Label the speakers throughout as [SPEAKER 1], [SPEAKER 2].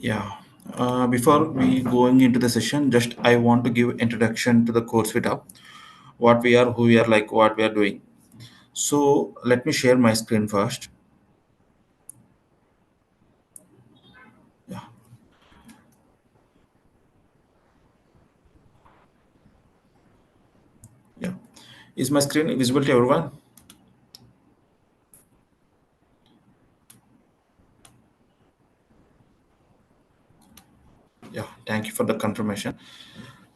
[SPEAKER 1] Yeah. Before we going into the session, just I want to give introduction to the CourseVita, what we are, who we are, like what we are doing. So let me share my screen first. Yeah, yeah. Is my screen visible to everyone? Yeah. Thank you for the confirmation.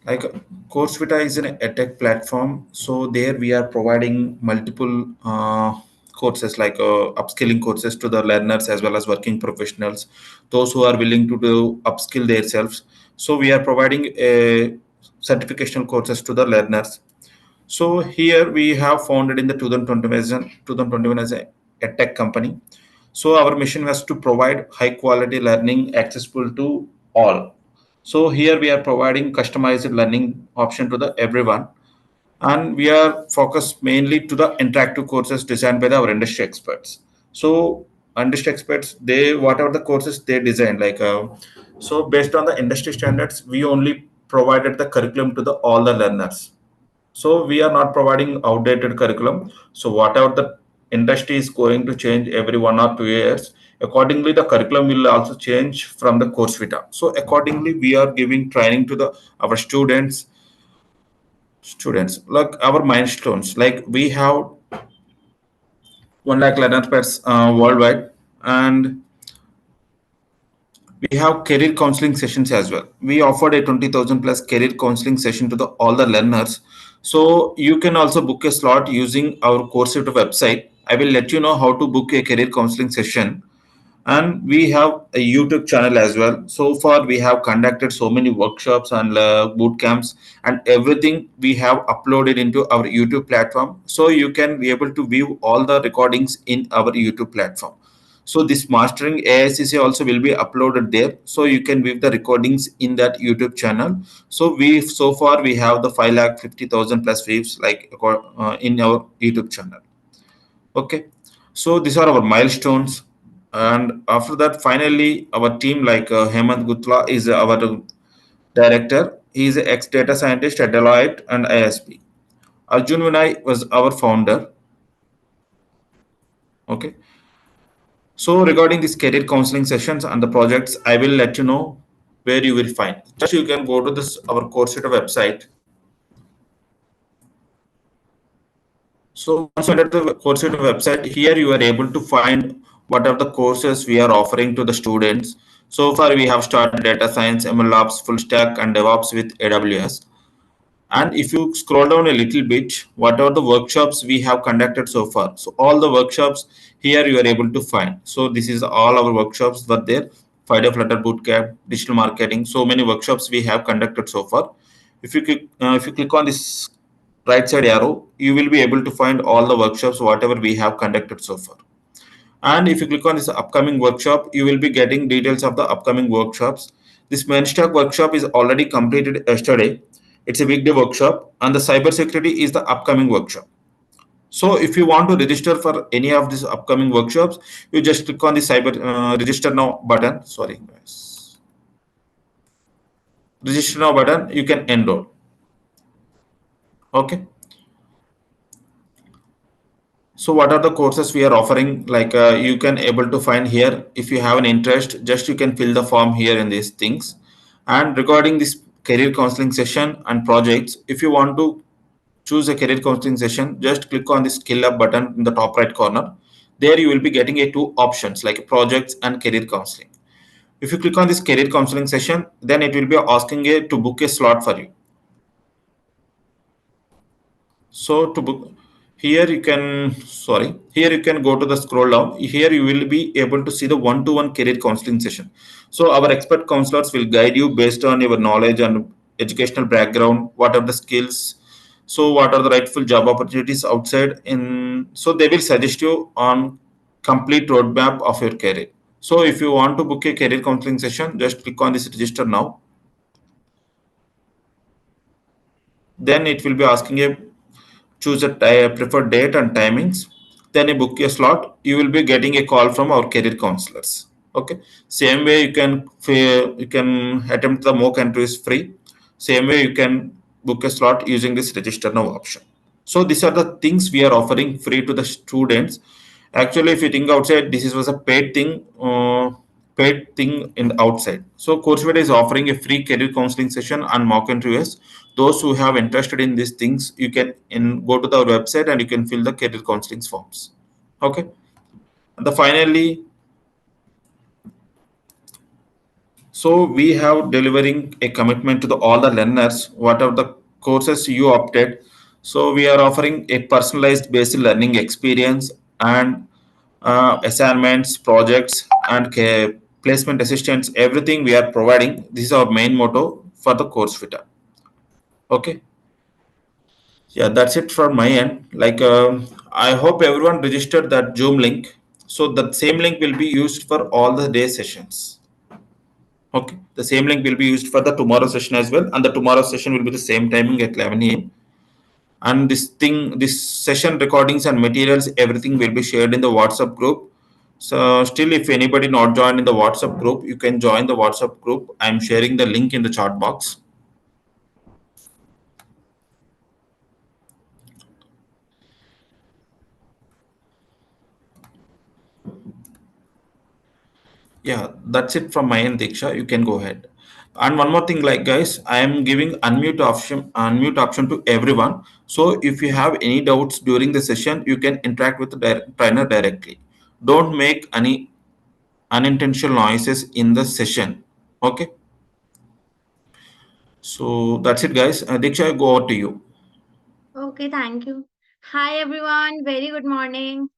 [SPEAKER 1] Like CourseVita is an edtech platform, so there we are providing multiple courses like upskilling courses to the learners as well as working professionals, those who are willing to do upskill themselves. So we are providing a certification courses to the learners. So here we have founded in the 2021 as a tech company. So our mission was to provide high quality learning accessible to all. So here we are providing customized learning option to the everyone, and we are focused mainly to the interactive courses designed by our industry experts. So industry experts, they whatever the courses they design, so based on the industry standards, we only provided the curriculum to the all the learners. So we are not providing outdated curriculum. So whatever the industry is going to change every 1 or 2 years, accordingly the curriculum will also change from the course vita. So accordingly we are giving training to the our students like our milestones. Like we have 1 lakh learners per worldwide, and we have career counseling sessions as well. We offered a 20,000 plus career counseling session to the all the learners. So you can also book a slot using our CourseVita website. I will let you know how to book a career counseling session. And we have a YouTube channel as well. So far, we have conducted so many workshops and boot camps, and everything we have uploaded into our YouTube platform. So you can be able to view all the recordings in our YouTube platform. So this mastering AICC also will be uploaded there. So you can view the recordings in that YouTube channel. So far we have the 5,50,000 plus views in our YouTube channel. Okay. So these are our milestones. And after that, finally, our team like Hemant Gutla is our director. He is an ex data scientist at Deloitte and ISP. Arjun Vinay was our founder. Okay. So regarding these career counseling sessions and the projects, I will let you know where you will find. Just you can go to this our CourseVita website. So once you enter the CourseVita website, here you are able to find what are the courses we are offering to the students. So far, we have started data science, ML ops, full stack, and DevOps with AWS. And if you scroll down a little bit, what are the workshops we have conducted so far? So all the workshops here you are able to find. So this is all our workshops were there. Friday Flutter Bootcamp, digital marketing. So many workshops we have conducted so far. If you click on this right side arrow, you will be able to find all the workshops whatever we have conducted so far. And if you click on this upcoming workshop, you will be getting details of the upcoming workshops. This main stack workshop is already completed yesterday. It's a big day workshop, and the cybersecurity is the upcoming workshop. So if you want to register for any of these upcoming workshops, you just click on the cyber register now button. Sorry, guys. Register now button. You can enroll. Okay. So what are the courses we are offering? You can able to find here. If you have an interest, just you can fill the form here in these things. And regarding this career counseling session and projects, if you want to choose a career counseling session, just click on the skill up button in the top right corner. There you will be getting a two options like projects and career counseling. If you click on this career counseling session, then it will be asking you to book a slot for you. So to book here you can here you can go to the scroll down. Here you will be able to see the one-to-one career counseling session. So our expert counselors will guide you based on your knowledge and educational background, what are the skills, so what are the rightful job opportunities outside in, so they will suggest you on complete roadmap of your career. So if you want to book a career counseling session, just click on this register now. Then it will be asking a choose a preferred date and timings, then you book a slot. You will be getting a call from our career counselors. Okay. Same way you can attempt the mock entries free. Same way you can book a slot using this register now option. So these are the things we are offering free to the students. Actually, if you think outside, this was a paid thing in the outside. So CourseVita is offering a free career counseling session and mock interviews. Those who have interested in these things, you can go to the website and you can fill the career counseling forms. Okay. And the finally, so we have delivering a commitment to all the learners, whatever the courses you opted. So we are offering a personalized based learning experience and assignments, projects, and placement assistance. Everything we are providing. This is our main motto for the course fitter. Okay. Yeah, that's it from my end. I hope everyone registered that Zoom link. So that same link will be used for all the day sessions. Okay. The same link will be used for the tomorrow session as well, and the tomorrow session will be the same timing at 11 a.m. And this session recordings and materials, everything will be shared in the WhatsApp group. So still, if anybody not joined in the WhatsApp group, you can join the WhatsApp group. I'm sharing the link in the chat box. Yeah, that's it from my end, Diksha. You can go ahead. And one more thing, like guys, I am giving unmute option to everyone. So if you have any doubts during the session, you can interact with the trainer directly. Don't make any unintentional noises in the session. Okay. So that's it, guys. Diksha, go over to you.
[SPEAKER 2] Okay, thank you. Hi everyone, very good morning.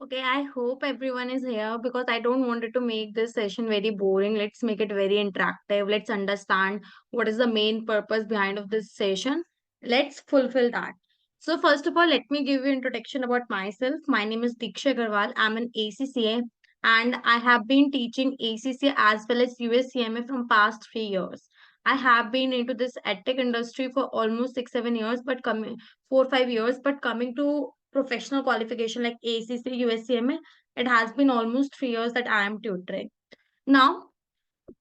[SPEAKER 2] Okay, I hope everyone is here because I don't wanted to make this session very boring. Let's make it very interactive. Let's understand what is the main purpose behind of this session. Let's fulfill that. So first of all, let me give you introduction about myself. My name is Diksha Agarwal. I'm an ACCA and I have been teaching ACCA as well as US CMA from past 3 years. I have been into this edtech industry for almost 6-7 years, but coming 4-5 years. But coming to professional qualification like ACCA, USCMA, it has been almost 3 years that I am tutoring. Now,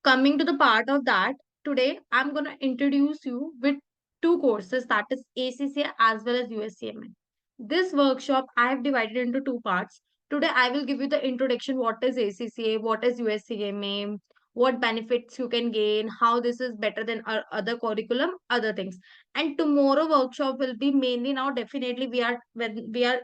[SPEAKER 2] coming to the part of that, today I'm going to introduce you with two courses, that is ACCA as well as USCMA. This workshop I have divided into two parts. Today I will give you the introduction, what is ACCA, what is USCMA, what benefits you can gain, how this is better than our other curriculum, other things. And tomorrow workshop will be mainly, now definitely we are, when we are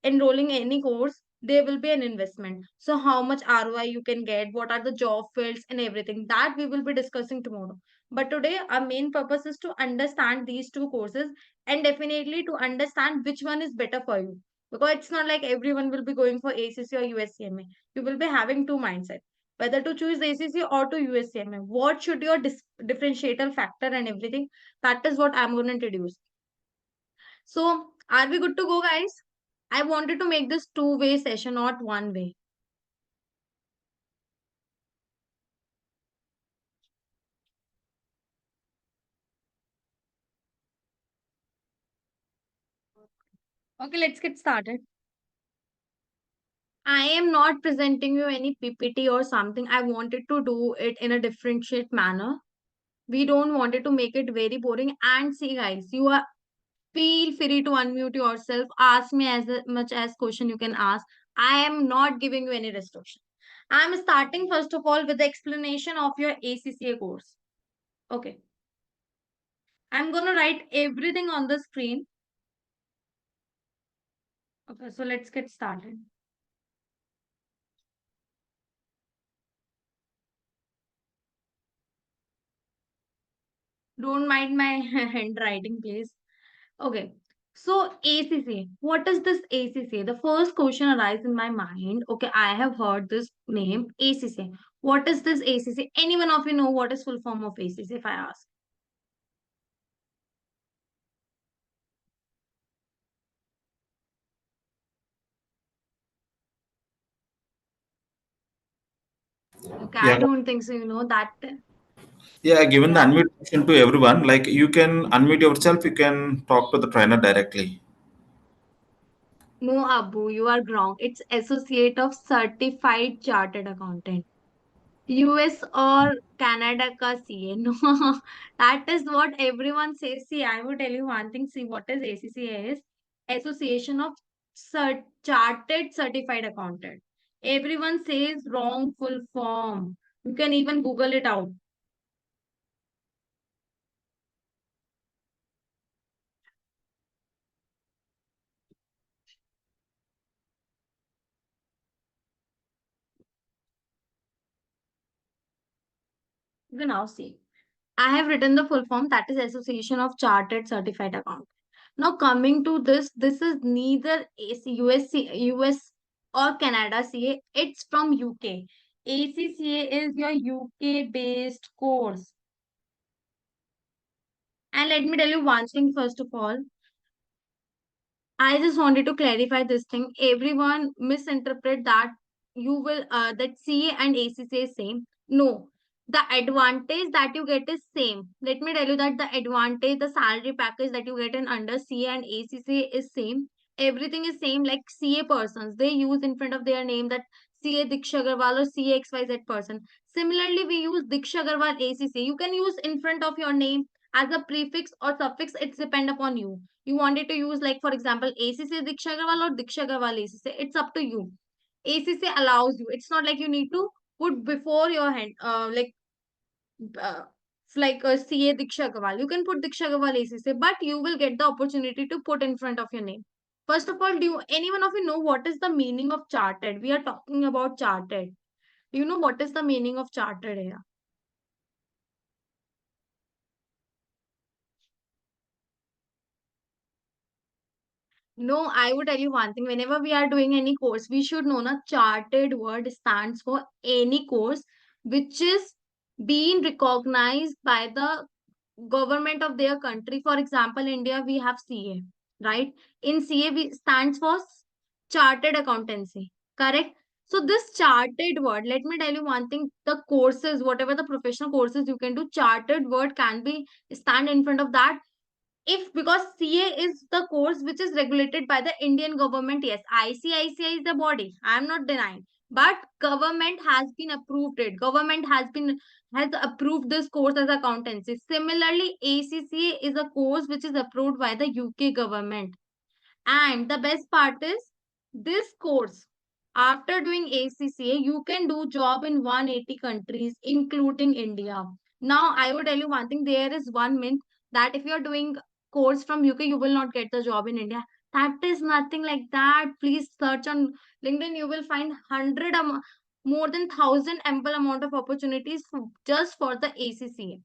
[SPEAKER 2] enrolling any course, there will be an investment. So how much ROI you can get, what are the job fields and everything, that we will be discussing tomorrow. But today our main purpose is to understand these two courses and definitely to understand which one is better for you. Because it's not like everyone will be going for ACC or USCMA. You will be having two mindsets, whether to choose ACC or to USCMA. What should your differentiator factor and everything? That is what I'm going to introduce. So, are we good to go, guys? I wanted to make this two-way session, not one way. Okay, let's get started. I am not presenting you any PPT or something. I wanted to do it in a differentiate manner. We don't want it to make it very boring. And see, guys, you are feel free to unmute yourself. Ask me as much as question you can ask. I am not giving you any restriction. I'm starting first of all with the explanation of your ACCA course. Okay. I'm gonna write everything on the screen. Okay, so let's get started. Don't mind my handwriting, please. Okay. So ACCA, what is this ACCA? The first question arises in my mind. Okay, I have heard this name ACCA. What is this ACCA? Any one of you know what is full form of ACCA? If I ask. Okay, I
[SPEAKER 1] Yeah.
[SPEAKER 2] don't think so. You know that.
[SPEAKER 1] Yeah, given the
[SPEAKER 2] Yeah.
[SPEAKER 1] unmute option to everyone, like you can unmute yourself, you can talk to the trainer directly.
[SPEAKER 2] No, Abu, you are wrong. It's Associate of Certified Chartered Accountant. US or Canada ka CA. No, that is what everyone says. See, I will tell you one thing. See, what is ACCA is? Association of Chartered Certified Accountant. Everyone says wrong full form. You can even Google it out. You can now see. I have written the full form, that is Association of Chartered Certified Accountant. Now coming to this is neither US or Canada CA. It's from UK. ACCA is your UK based course. And let me tell you one thing first of all. I just wanted to clarify this thing. Everyone misinterpret that you will that CA and ACCA is same. No, the advantage that you get is same. Let me tell you that the advantage, the salary package that you get in under CA and ACCA is same. Everything is same. Like CA persons, they use in front of their name that CA Diksha Agarwal or CA XYZ person. Similarly, we use Diksha Agarwal ACCA. You can use in front of your name as a prefix or suffix. It's depend upon you. You wanted to use, like for example, ACC Diksha Agarwal or Diksha Agarwal ACC. It's up to you. ACC allows you. It's not like you need to put before your hand, uh, it's like a CA Diksha Agarwal. You can put Diksha Agarwal ACC, but you will get the opportunity to put in front of your name. First of all, do you, anyone of you know what is the meaning of chartered? We are talking about chartered. Do you know what is the meaning of chartered here? No, I would tell you one thing. Whenever we are doing any course, we should know na chartered word stands for any course which is being recognized by the government of their country. For example, India, we have CA, right? In CA, we stands for Chartered Accountancy, correct? So this chartered word, let me tell you one thing, the courses, whatever the professional courses you can do, chartered word can be stand in front of that if because CA is the course which is regulated by the Indian government. Yes, ICICI is the body. I am not denying, but government has been approved it. Government has approved this course as accountancy. Similarly, ACCA is a course which is approved by the UK government. And the best part is this course, after doing ACCA, you can do job in 180 countries, including India. Now, I will tell you one thing. There is one myth that if you're doing course from UK, you will not get the job in India. That is nothing like that. Please search on LinkedIn. You will find more than 1,000 ample amount of opportunities just for the ACCA.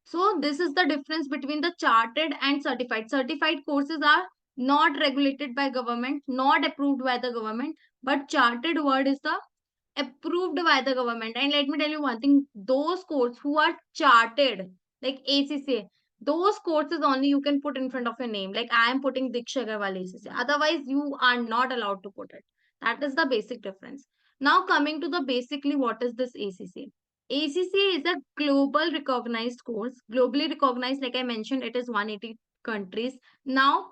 [SPEAKER 2] So this is the difference between the chartered and certified. Certified courses are not regulated by government, not approved by the government, but chartered word is the approved by the government. And let me tell you one thing, those courses who are chartered, like ACCA, those courses only you can put in front of your name. Like I am putting Diksha Agarwal ACCA. Otherwise, you are not allowed to put it. That is the basic difference. Now coming to the basically what is this ACCA? ACCA is a global recognized course. Globally recognized, like I mentioned, it is 180 countries. Now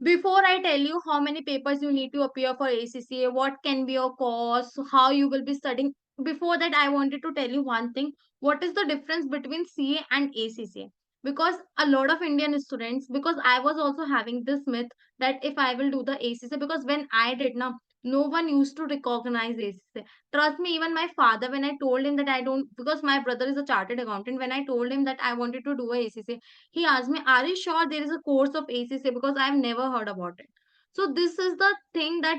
[SPEAKER 2] before I tell you how many papers you need to appear for ACCA, what can be your course, how you will be studying, before that, I wanted to tell you one thing. What is the difference between CA and ACCA? Because a lot of Indian students, because I was also having this myth that if I will do the ACCA, because when I did now, no one used to recognize ACCA. Trust me, even my father, when I told him that I don't, because my brother is a chartered accountant, when I told him that I wanted to do a ACCA, he asked me, "Are you sure there is a course of ACCA? Because I've never heard about it." So this is the thing that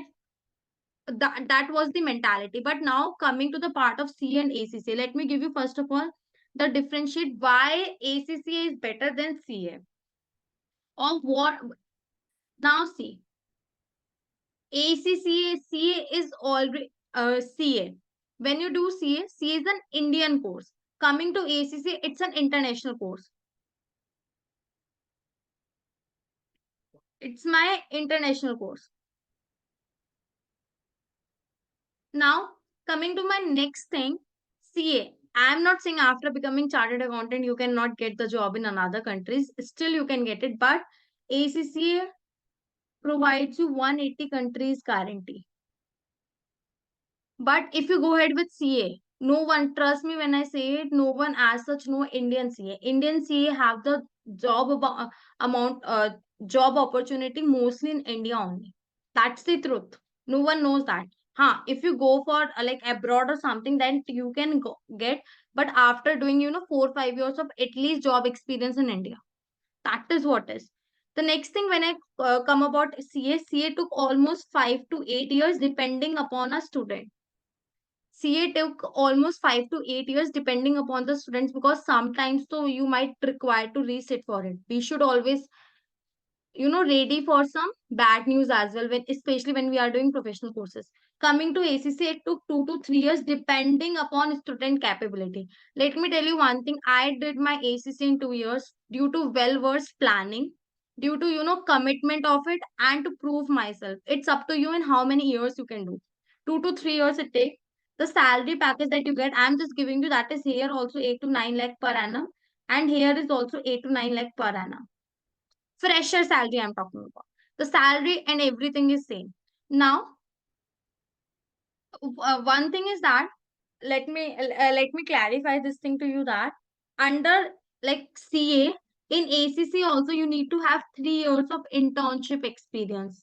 [SPEAKER 2] was the mentality. But now coming to the part of C and ACCA, let me give you first of all the differentiate why ACCA is better than CA. Or what? Now see, ACCA CA is already CA. When you do CA, CA is an Indian course. Coming to ACCA, it's an international course. It's my international course. Now, coming to my next thing, CA. I am not saying after becoming chartered accountant, you cannot get the job in another countries. Still, you can get it. But ACCA, provides you 180 countries guarantee. But if you go ahead with CA, no one, trust me when I say it, no one as such know Indian CA. Indian CA have the job amount, job opportunity mostly in India only. That's the truth. No one knows that. Huh, if you go for like abroad or something, then you can get, but after doing, 4 5 years of at least job experience in India. That is what is. The next thing when I come about CA took almost 5 to 8 years depending upon a student. CA took almost 5 to 8 years depending upon the students, because sometimes so you might require to resit for it. We should always, ready for some bad news as well, when especially when we are doing professional courses. Coming to ACC, it took 2 to 3 years depending upon student capability. Let me tell you one thing. I did my ACC in 2 years due to well versed planning, due to commitment of it, and to prove myself. It's up to you in how many years you can do. 2 to 3 years it takes. The salary package that you get, I'm just giving you, that is here also 8 to 9 lakh per annum, and here is also 8 to 9 lakh per annum. Fresher salary I'm talking about. The salary and everything is same. Now, one thing is that, let me clarify this thing to you, that under like CA, in ACC also you need to have 3 years of internship experience.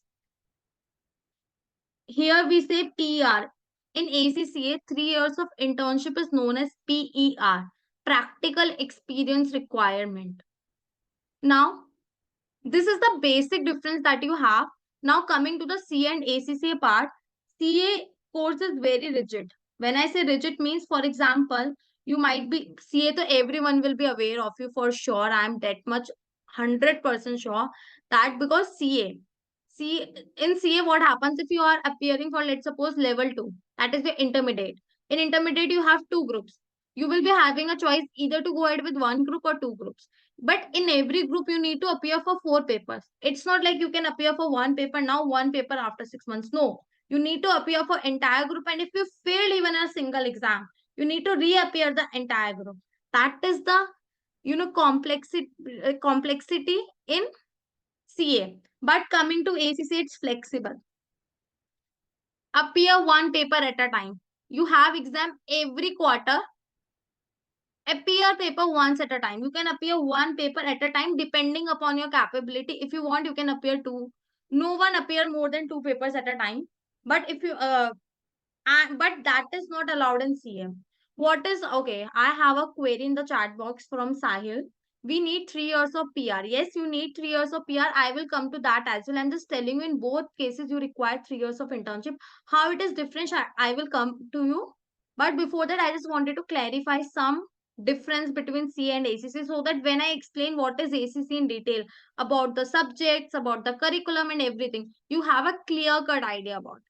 [SPEAKER 2] Here we say PER. In ACCA, 3 years of internship is known as PER, practical experience requirement. Now, this is the basic difference that you have. Now coming to the CA and ACCA part, CA course is very rigid. When I say rigid means, for example, you might be CA, so everyone will be aware of you for sure. I am that much 100% sure that, because C in CA what happens if you are appearing for, let's suppose, level 2, that is the intermediate. In intermediate you have two groups. You will be having a choice either to go ahead with one group or two groups, but in every group, you need to appear for 4 papers. It's not like you can appear for one paper now, one paper after 6 months. No, you need to appear for entire group. And if you fail even a single exam, you need to reappear the entire group. That is the complexity in CA. But coming to ACC, it's flexible. Appear one paper at a time. You have exam every quarter. Appear paper once at a time. You can appear one paper at a time depending upon your capability. If you want, you can appear two. No one appear more than two papers at a time. But if you but that is not allowed in CM. What is okay? I have a query in the chat box from Sahil. We need 3 years of PR. Yes, you need 3 years of PR. I will come to that as well. I'm just telling you, in both cases, you require 3 years of internship. How it is different, I will come to you. But before that, I just wanted to clarify some difference between CA and ACC, so that when I explain what is ACC in detail, about the subjects, about the curriculum and everything, you have a clear cut idea about.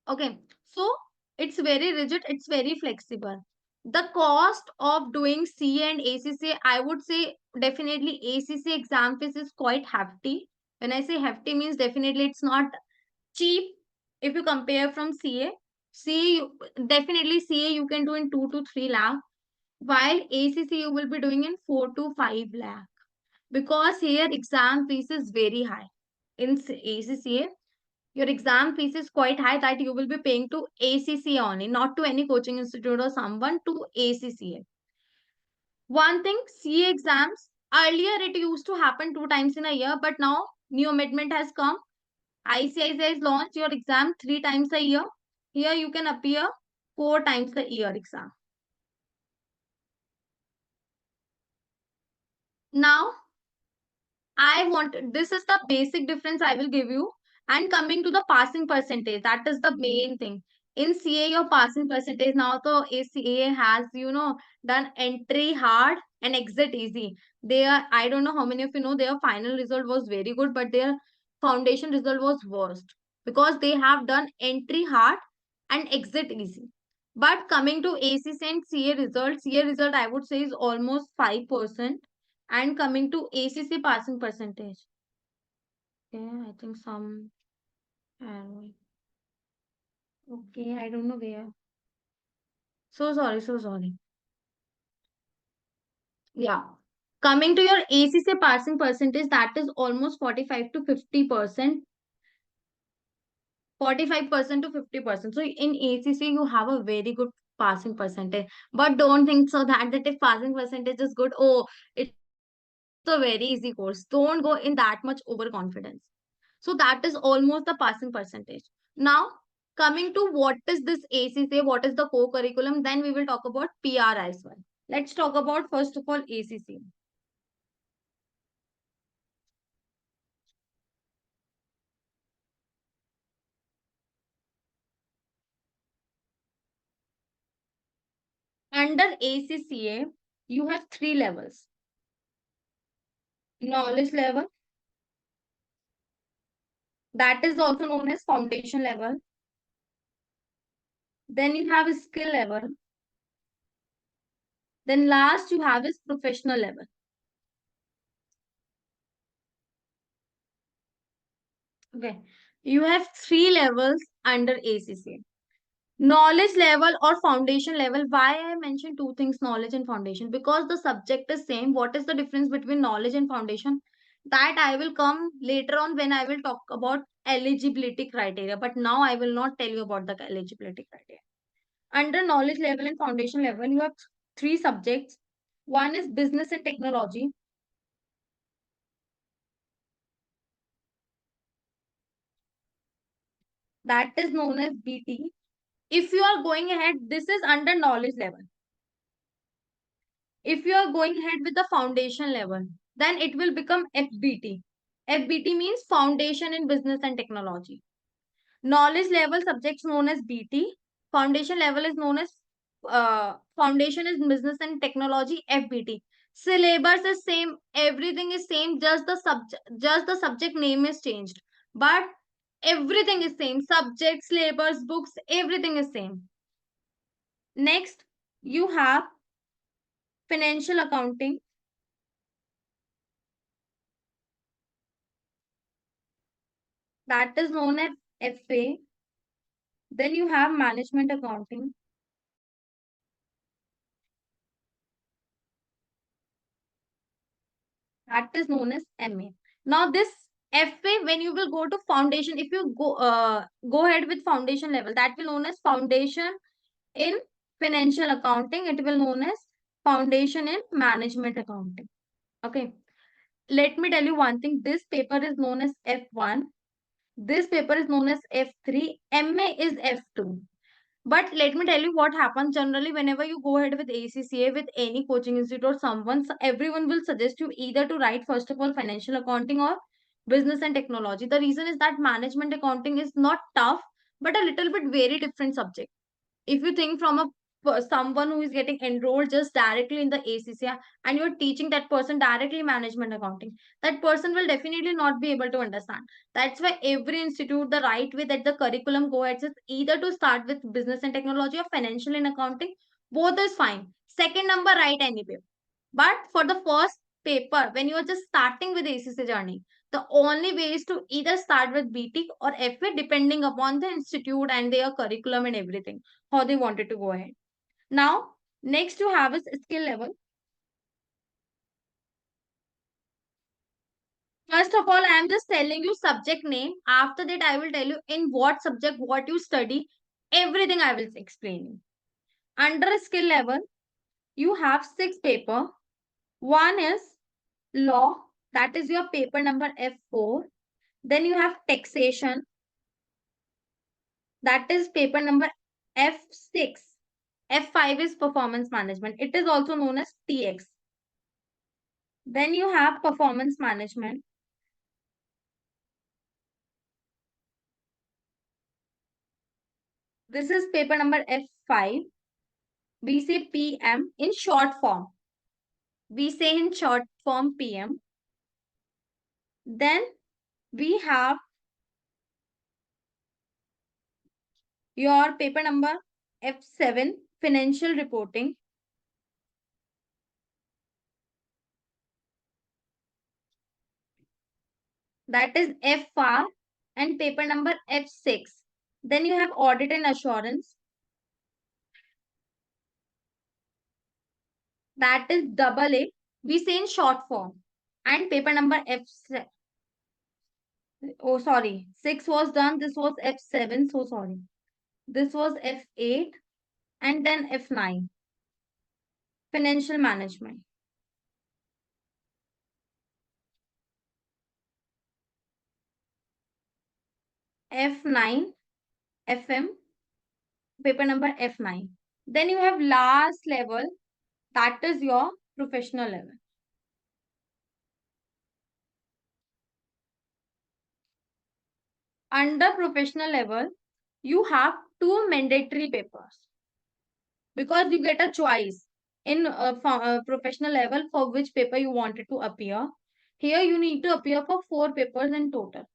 [SPEAKER 2] Okay, so it's very rigid, it's very flexible. The cost of doing CA and ACC, I would say definitely ACC exam fees is quite hefty. When I say hefty means definitely it's not cheap if you compare from CA. Definitely CA you can do in 2 to 3 lakh, while ACC you will be doing in 4 to 5 lakh, because here exam fees is very high. In ACCA, your exam fees is quite high, that you will be paying to ACCA only, not to any coaching institute or someone, to ACCA. One thing, CA exams, earlier it used to happen 2 times in a year, but now new amendment has come. ICICI has launched your exam 3 times a year. Here you can appear 4 times a year exam. Now, this is the basic difference I will give you. And coming to the passing percentage, that is the main thing. In CA, your passing percentage, now so ACA has, done entry hard and exit easy. I don't know how many of you know, their final result was very good, but their foundation result was worst, because they have done entry hard and exit easy. But coming to ACC and CA result I would say is almost 5%. And coming to ACC passing percentage. Okay, I think some. Okay, I don't know where. So sorry, so sorry. Yeah. Coming to your ACCA passing percentage, that is almost 45 to 50%. 45% to 50%. So in ACCA, you have a very good passing percentage. But don't think so that if passing percentage is good, oh, it's a very easy course. Don't go in that much overconfidence. So that is almost the passing percentage. Now, coming to what is this ACCA, what is the co-curriculum, then we will talk about PR as well. Let's talk about first of all ACCA. Under ACCA, you have three levels: knowledge level, that is also known as foundation level. Then you have a skill level. Then last you have is professional level. Okay. You have three levels under ACCA. Knowledge level or foundation level. Why I mentioned two things, knowledge and foundation? Because the subject is same. What is the difference between knowledge and foundation? That I will come later on when I will talk about eligibility criteria. But now I will not tell you about the eligibility criteria. Under knowledge level and foundation level, you have three subjects. One is business and technology. That is known as BT. If you are going ahead, this is under knowledge level. If you are going ahead with the foundation level, then it will become FBT. FBT means Foundation in Business and Technology. Knowledge level subjects known as BT. Foundation level is known as Foundation in Business and Technology, FBT. Syllabus is same, everything is same, just the subject name is changed. But everything is same. Subjects, syllabus, books, everything is same. Next, you have financial accounting. That is known as FA. Then you have management accounting. That is known as MA. Now this FA, when you will go to foundation, if you go ahead with foundation level, that will known as foundation in financial accounting. It will known as foundation in management accounting. Okay. Let me tell you one thing. This paper is known as F1. This paper is known as F3. MA is F2. But let me tell you what happens generally whenever you go ahead with ACCA, with any coaching institute or someone, everyone will suggest you either to write first of all financial accounting or business and technology. The reason is that management accounting is not tough, but a little bit very different subject. If you think from a someone who is getting enrolled just directly in the ACCA and you're teaching that person directly management accounting, that person will definitely not be able to understand. That's why every institute, the right way that the curriculum go ahead is either to start with business and technology or financial and accounting. Both is fine. Second number, write any paper. But for the first paper, when you are just starting with ACCA journey, the only way is to either start with BT or FA depending upon the institute and their curriculum and everything, how they wanted to go ahead. Now, next you have is skill level. First of all, I am just telling you subject name. After that, I will tell you in what subject, what you study. Everything I will explain you. Under skill level, you have six paper. One is law. That is your paper number F4. Then you have taxation. That is paper number F6. F5 is performance management. It is also known as TX. Then you have performance management. This is paper number F5. We say PM in short form. We say in short form PM. Then we have your paper number F7, financial reporting. That is FR and paper number F6. Then you have audit and assurance. That is double A. We say in short form. And paper number oh sorry, 6 was done. This was F7. So sorry. This was F8 and then F9. Financial management. F9, FM, paper number F9. Then you have last level, that is your professional level. Under professional level, you have two mandatory papers because you get a choice in professional level for which paper you wanted to appear. Here you need to appear for 4 papers in total.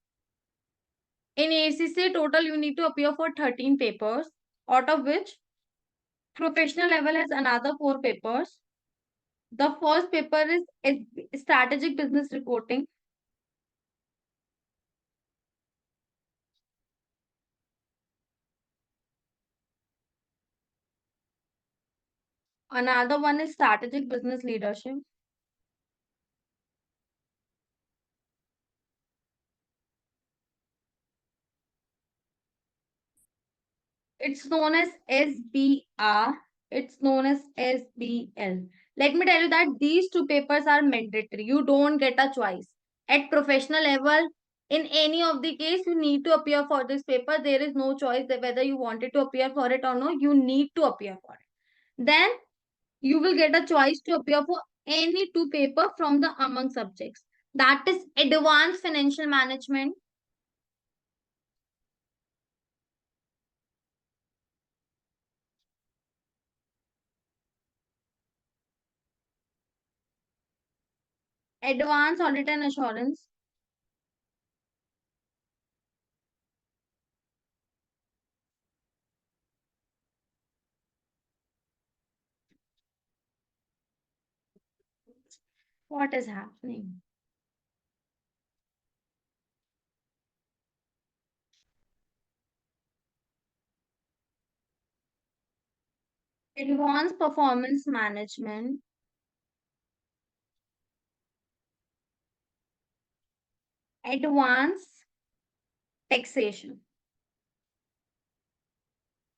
[SPEAKER 2] In ACCA total you need to appear for 13 papers, out of which professional level has another 4 papers. The first paper is strategic business reporting. Another one is strategic business leadership. It's known as SBR. It's known as SBL. Let me tell you that these 2 papers are mandatory. You don't get a choice. At professional level, in any of the case, you need to appear for this paper. There is no choice that whether you wanted to appear for it or no, you need to appear for it. Then you will get a choice to appear for any 2 paper from the among subjects. That is advanced financial management, advanced audit and assurance. What is happening? Advanced performance management, advanced taxation.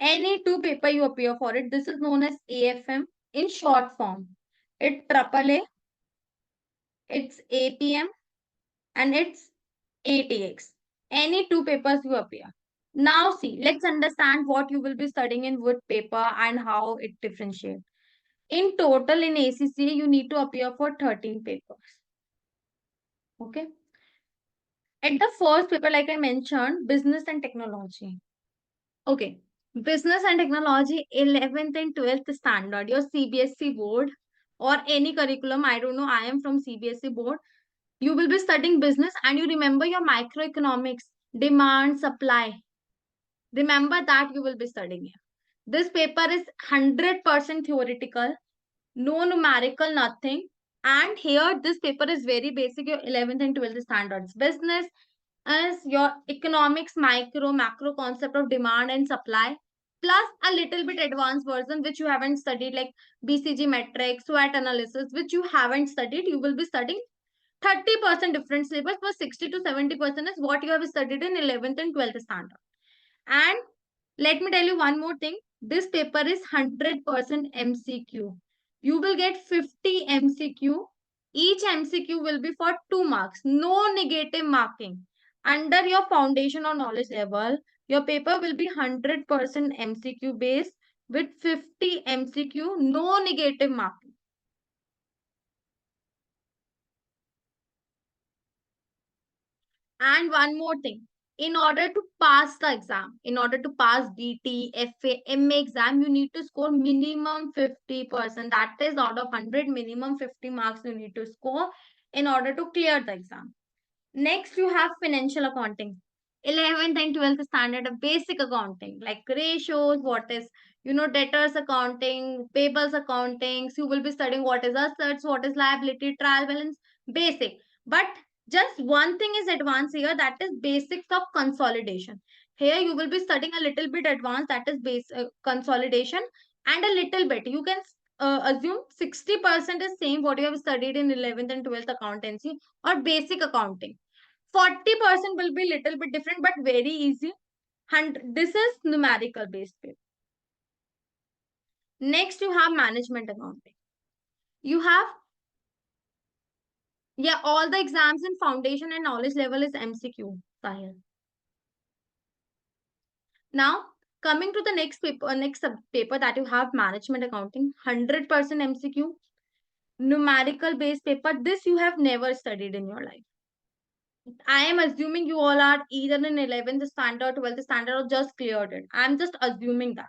[SPEAKER 2] Any 2 paper you appear for it, this is known as AFM in short form. It's AAA, it's APM, and it's ATX. Any 2 papers you appear. Now see, let's understand what you will be studying in wood paper and how it differentiates. In total in ACCA, you need to appear for 13 papers. Okay. At the first paper, like I mentioned, business and technology. Okay. Business and technology, 11th and 12th standard, your CBSE board or any curriculum. I don't know. I am from CBSE board. You will be studying business and you remember your microeconomics, demand, supply. Remember that you will be studying here. This paper is 100% theoretical, no numerical, nothing. And here, this paper is very basic, your 11th and 12th standards. Business as your economics, macro concept of demand and supply, plus a little bit advanced version which you haven't studied, like BCG metrics, SWOT analysis, which you haven't studied. You will be studying 30% different syllabus, but 60 to 70% is what you have studied in 11th and 12th standard. And let me tell you one more thing. This paper is 100% MCQ. You will get 50 MCQ. Each MCQ will be for 2 marks. No negative marking. Under your foundation or knowledge level, your paper will be 100% MCQ based with 50 MCQ, no negative marking. And one more thing, in order to pass the exam, in order to pass BT, FA, MA exam, you need to score minimum 50%. That is out of 100, minimum 50 marks you need to score in order to clear the exam. Next, you have financial accounting. 11th and 12th standard of basic accounting, like ratios, what is, debtors accounting, payables accounting. So you will be studying what is assets, what is liability, trial balance, basic. But just one thing is advanced here, that is basics of consolidation. Here you will be studying a little bit advanced, that is base consolidation, and a little bit. You can assume 60% is same what you have studied in 11th and 12th accountancy or basic accounting. 40% will be little bit different but very easy. And this is numerical based paper. Next, you have management accounting. You have, yeah, all the exams in foundation and knowledge level is MCQ, Sahil. Now, coming to the next paper, next sub paper that you have management accounting, 100% MCQ, numerical based paper. This you have never studied in your life. I am assuming you all are either in 11th standard, 12th standard, or just cleared it. I'm just assuming that.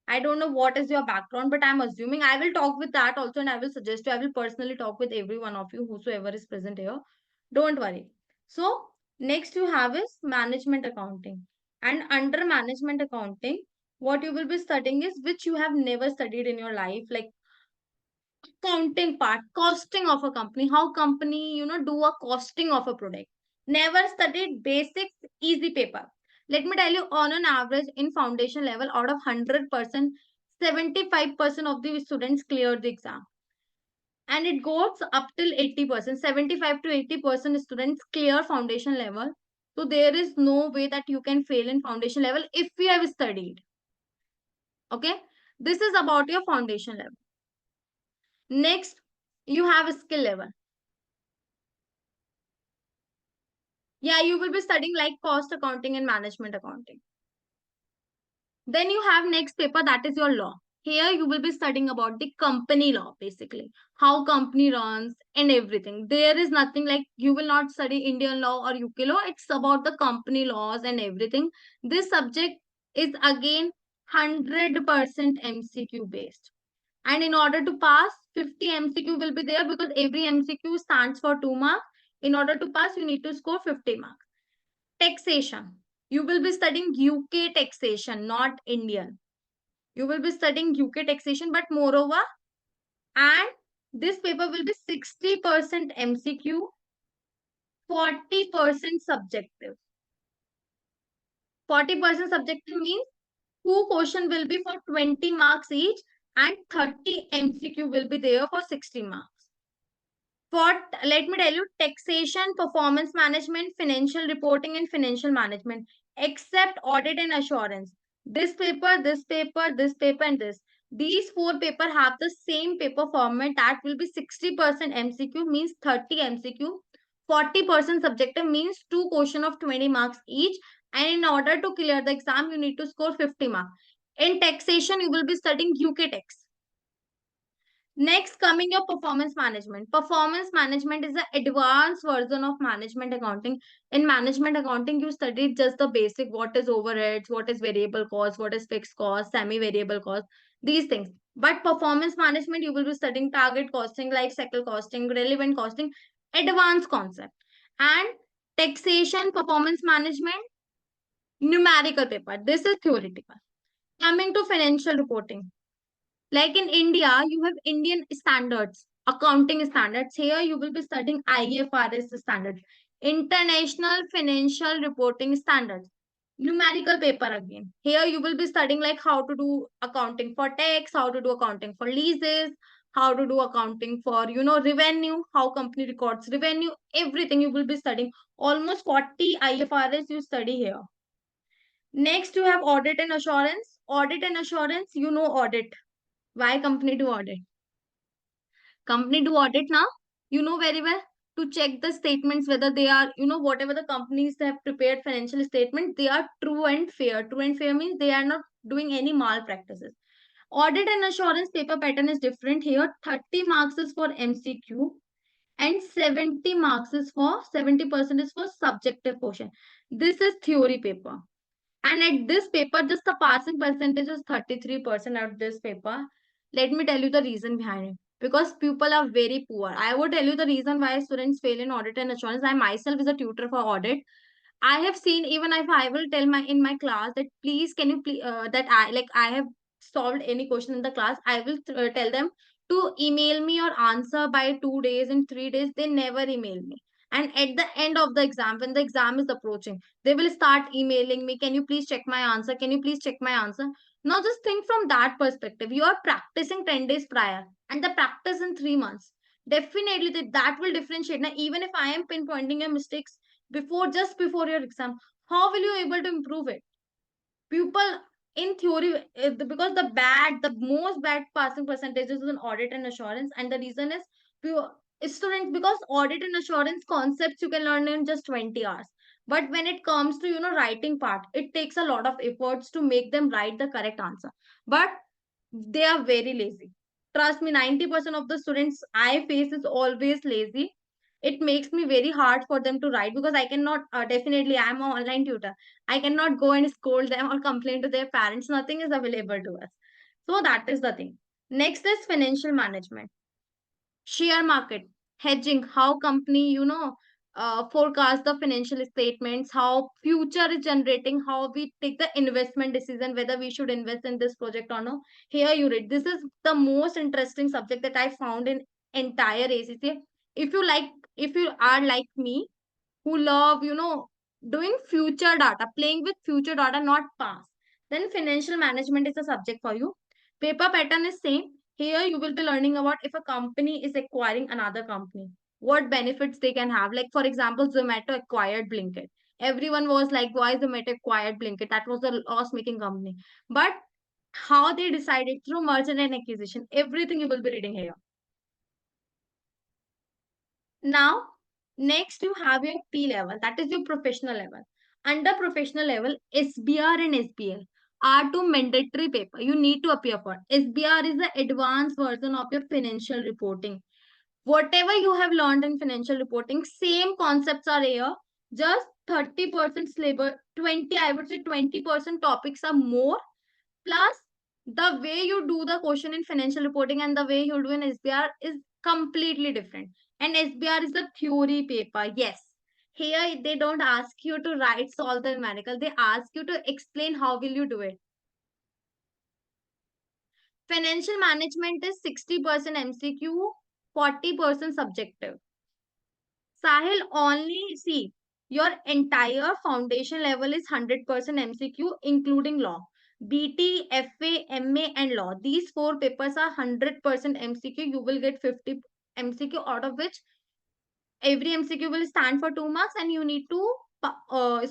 [SPEAKER 2] I don't know what is your background, but I'm assuming I will talk with that also, and I will suggest you. I will personally talk with every one of you, whosoever is present here. Don't worry. So, next you have is management accounting. And under management accounting, what you will be studying is which you have never studied in your life, like accounting part, costing of a company, how company, do a costing of a product. Never studied basics, easy paper. Let me tell you, on an average, in foundation level, out of 100%, 75% of the students cleared the exam. And it goes up till 80%. 75 to 80% students clear foundation level. So there is no way that you can fail in foundation level if you have studied. Okay. This is about your foundation level. Next, you have a skill level. Yeah, you will be studying like cost accounting and management accounting. Then you have next paper, that is your law. Here you will be studying about the company law, basically how company runs and everything. There is nothing like you will not study Indian law or UK law. It's about the company laws and everything. This subject is again 100% MCQ based. And in order to pass, 50 MCQ will be there because every MCQ stands for 2 marks. In order to pass, you need to score 50 marks. Taxation. You will be studying UK taxation, not Indian. You will be studying UK taxation, but moreover, and this paper will be 60% MCQ, 40% subjective. 40% subjective means two question will be for 20 marks each and 30 MCQ will be there for 60 marks. For, let me tell you, taxation, performance management, financial reporting, and financial management, except audit and assurance. This paper, this paper, this paper, and this. These four paper have the same paper format. That will be 60% MCQ, means 30 MCQ. 40% subjective means two question of 20 marks each. And in order to clear the exam, you need to score 50 marks. In taxation, you will be studying UK tax. Next, coming your performance management. Performance management is the advanced version of management accounting. In management accounting, you studied just the basic, what is overheads, what is variable cost, what is fixed cost, semi-variable cost, these things. But performance management, you will be studying target costing, life cycle costing, relevant costing, advanced concept. And taxation, performance management, numerical paper. This is theoretical. Coming to financial reporting. Like in India, you have Indian standards, accounting standards. Here you will be studying IFRS standards, International Financial Reporting Standards. Numerical paper again. Here you will be studying like how to do accounting for tax, how to do accounting for leases, how to do accounting for, revenue, how company records revenue, everything you will be studying. Almost 40 IFRS you study here. Next, you have audit and assurance. Audit and assurance, audit. Why company do audit? Company do audit now, very well, to check the statements whether they are, whatever the companies have prepared financial statements, they are true and fair. True and fair means they are not doing any malpractices. Audit and assurance paper pattern is different here. 30 marks is for MCQ and 70% is for subjective portion. This is theory paper. And at this paper, just the passing percentage is 33% at this paper. Let me tell you the reason behind it. Because people are very poor. I would tell you the reason why students fail in audit and assurance. I myself is a tutor for audit. I have seen, even if I will tell my in my class that please can you please that I have solved any question in the class, I will tell them to email me or answer by 2 days and 3 days. They never email me. And at the end of the exam, when the exam is approaching, they will start emailing me, can you please check my answer, can you please check my answer. Now just think from that perspective. You are practicing 10 days prior and the practice in 3 months. Definitely that will differentiate. Now even if I am pinpointing your mistakes just before your exam, how will you able to improve it? People in theory, because the most bad passing percentages is in audit and assurance, and the reason is pure students, because audit and assurance concepts you can learn in just 20 hours. But when it comes to writing part, it takes a lot of efforts to make them write the correct answer. But they are very lazy. Trust me, 90% of the students I face is always lazy. It makes me very hard for them to write, because I cannot, definitely, I'm an online tutor. I cannot go and scold them or complain to their parents. Nothing is available to us. So that is the thing. Next is financial management, share market, hedging, how company forecast the financial statements, how future is generating, how we take the investment decision whether we should invest in this project or no. Here you read, this is the most interesting subject that I found in entire ACCA. if you like if you are like me, who love doing future data, playing with future data, not past, then financial management is a subject for you. Paper pattern is same. Here you will be learning about if a company is acquiring another company, what benefits they can have. Like for example, Zomato acquired Blinkit. Everyone was like, why Zomato acquired Blinkit? That was a loss making company. But how they decided through merger and acquisition, everything you will be reading here. Now, next you have your P level, that is your professional level. Under professional level, SBR and SBL are two mandatory paper you need to appear for. SBR is the advanced version of your financial reporting. Whatever you have learned in financial reporting, same concepts are here. Just 30% syllabus, 20, I would say 20% topics are more. Plus, the way you do the question in financial reporting and the way you do in SBR is completely different. And SBR is the theory paper. Yes. Here they don't ask you to write solve the numerical. They ask you to explain how will you do it. Financial management is 60% MCQ, 40% subjective. Sahil, only see, your entire foundation level is 100% MCQ, including law. BT, FA, MA, and law. These four papers are 100% MCQ. You will get 50 MCQ, out of which every MCQ will stand for 2 marks, and you need to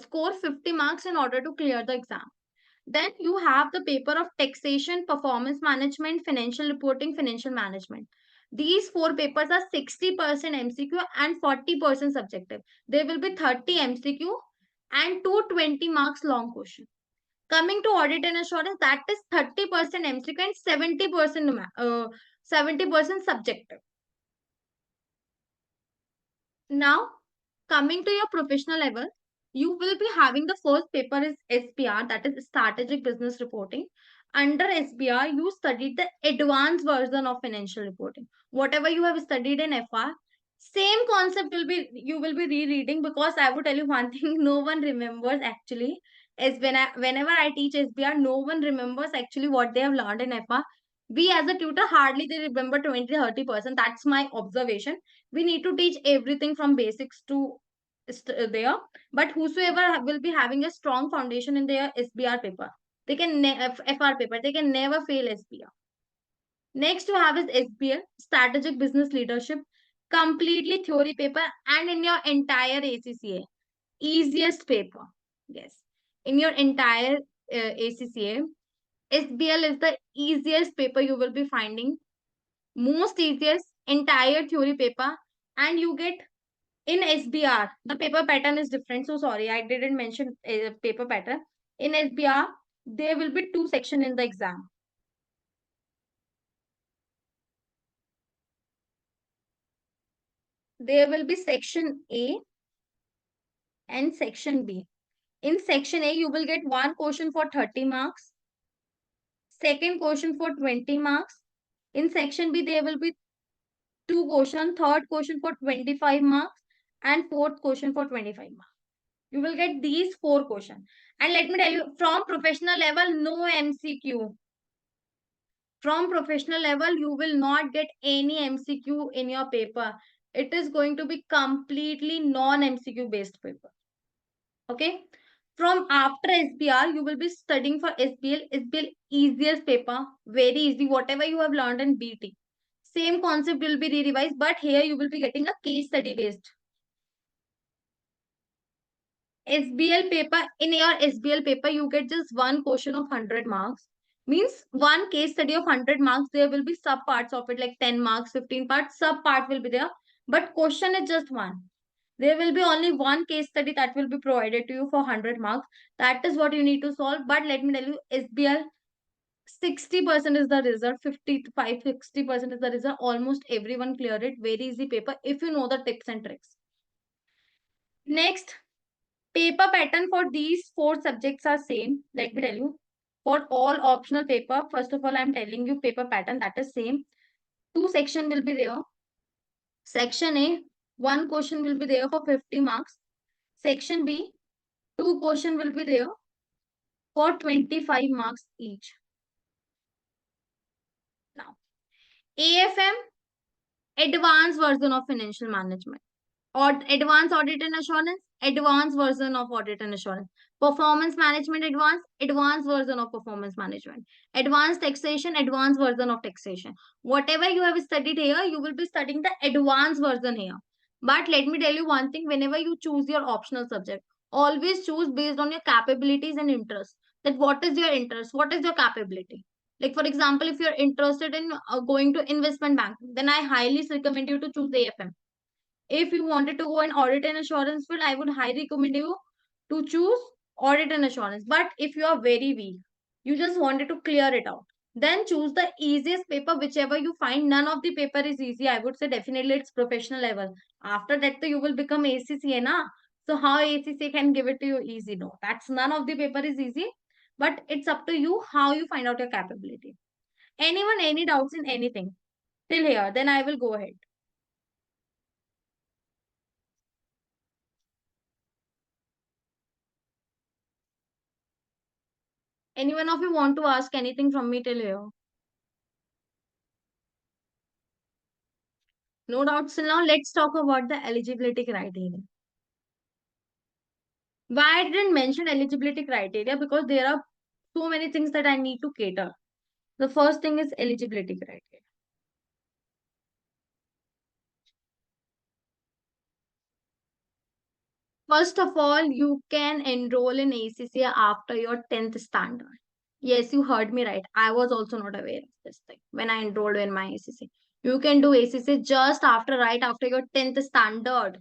[SPEAKER 2] score 50 marks in order to clear the exam. Then you have the paper of taxation, performance management, financial reporting, financial management. These four papers are 60% MCQ and 40% subjective. There will be 30 MCQ and 220 marks long question. Coming to audit and assurance, that is 30% MCQ and 70% subjective. Now, coming to your professional level, you will be having the first paper is SBR, that is Strategic Business Reporting. Under SBR, you studied the advanced version of financial reporting. Whatever you have studied in FR, same concept will be you will be rereading, because I would tell you one thing, no one remembers actually. Is whenever I teach SBR, no one remembers actually what they have learned in FR. We as a tutor hardly they remember 20-30%. That's my observation. We need to teach everything from basics to there. But whosoever will be having a strong foundation in their SBR paper, they can FR paper, they can never fail SBR. Next you have is SBL, Strategic Business Leadership, completely theory paper, and in your entire ACCA, easiest paper. Yes, in your entire ACCA, SBL is the easiest paper you will be finding, most easiest entire theory paper. And you get in SBR, the paper pattern is different. So sorry, I didn't mention paper pattern. In SBR, there will be two sections in the exam. There will be section A and section B. In section A, you will get one question for 30 marks, second question for 20 marks. In section B, there will be two questions, third question for 25 marks, and fourth question for 25 marks. You will get these four questions. And let me tell you, from professional level, no MCQ. From professional level, you will not get any MCQ in your paper. It is going to be completely non-MCQ based paper. Okay. From after SBR, you will be studying for SBL. SBL easiest paper, very easy. Whatever you have learned in BT, same concept will be re-revised, but here you will be getting a case study based. SBL paper, in your SBL paper, you get just one question of 100 marks. Means one case study of 100 marks, there will be sub parts of it, like 10 marks, 15 parts, sub part will be there. But question is just one. There will be only one case study that will be provided to you for 100 marks. That is what you need to solve. But let me tell you, SBL 60% is the result, 55, 60% is the result. Almost everyone cleared it. Very easy paper if you know the tips and tricks. Next, paper pattern for these four subjects are same. Let me tell you. For all optional paper, first of all, I'm telling you paper pattern that is same. Two section will be there. Section A, one question will be there for 50 marks. Section B, two question will be there for 25 marks each. Now, AFM, advanced version of financial management. Or advanced audit and assurance, advanced version of audit and assurance. Performance management advanced, advanced version of performance management. Advanced taxation, advanced version of taxation. Whatever you have studied here, you will be studying the advanced version here. But let me tell you one thing, whenever you choose your optional subject, always choose based on your capabilities and interests. That what is your interest, what is your capability. Like for example, if you're interested in going to investment bank, then I highly recommend you to choose AFM. If you wanted to go in audit and assurance field, I would highly recommend you to choose audit and assurance. But if you are very weak, you just wanted to clear it out, then choose the easiest paper, whichever you find. None of the paper is easy. I would say definitely it's professional level. After that, you will become ACCA, na? So how ACCA can give it to you easy? No, that's none of the paper is easy. But it's up to you how you find out your capability. Anyone, any doubts in anything till here? Then I will go ahead. Any one of you want to ask anything from me till here? No doubts till now. Let's talk about the eligibility criteria. Why I didn't mention eligibility criteria? Because there are so many things that I need to cater. The first thing is eligibility criteria. First of all, you can enroll in ACCA after your 10th standard. Yes, you heard me right. I was also not aware of this thing when I enrolled in my ACCA. You can do ACCA just after, right after your 10th standard.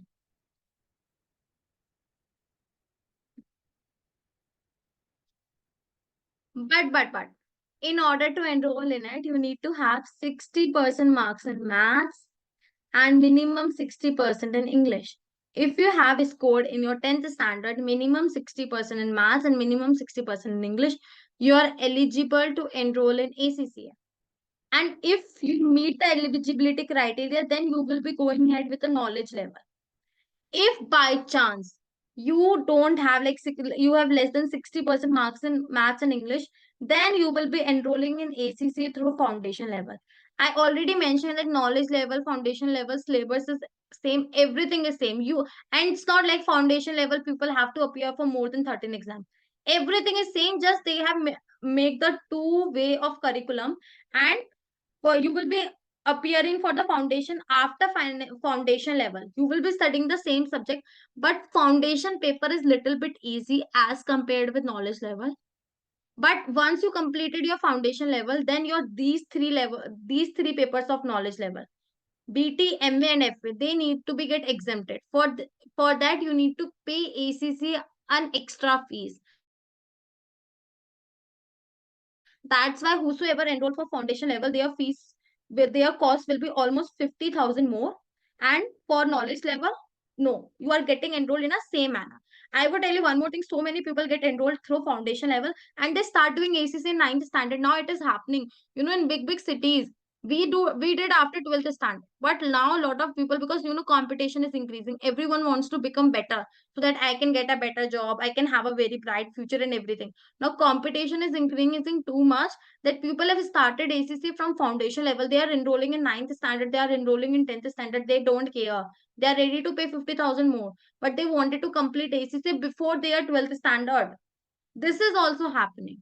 [SPEAKER 2] But in order to enroll in it, you need to have 60% marks in maths and minimum 60% in English. If you have scored in your 10th standard minimum 60% in maths and minimum 60% in English, you are eligible to enroll in ACCA. And if you meet the eligibility criteria, then you will be going ahead with the knowledge level. If by chance you don't have like you have less than 60% marks in maths and English, then you will be enrolling in ACCA through foundation level. I already mentioned that knowledge level, foundation level, syllabus is same, everything is same. You, and it's not like foundation level people have to appear for more than 13 exams. Everything is same, just they have make the two way of curriculum. And you will be appearing for the foundation after foundation level. You will be studying the same subject, but foundation paper is little bit easy as compared with knowledge level. But once you completed your foundation level, then your these three papers of knowledge level, BT, MA, and FA, they need to be get exempted. For that, you need to pay ACC an extra fees. That's why whosoever enrolled for foundation level, their fees, with their cost will be almost 50,000 more. And for knowledge level, no, you are getting enrolled in a same manner. I would tell you one more thing. So many people get enrolled through foundation level and they start doing ACC in 9th standard. Now it is happening, in big, big cities. We did after 12th standard, but now a lot of people, because competition is increasing, everyone wants to become better, so that I can get a better job, I can have a very bright future and everything. Now competition is increasing too much, that people have started ACC from foundation level. They are enrolling in ninth standard, they are enrolling in 10th standard, they don't care. They are ready to pay 50,000 more, but they wanted to complete ACC before their 12th standard. This is also happening.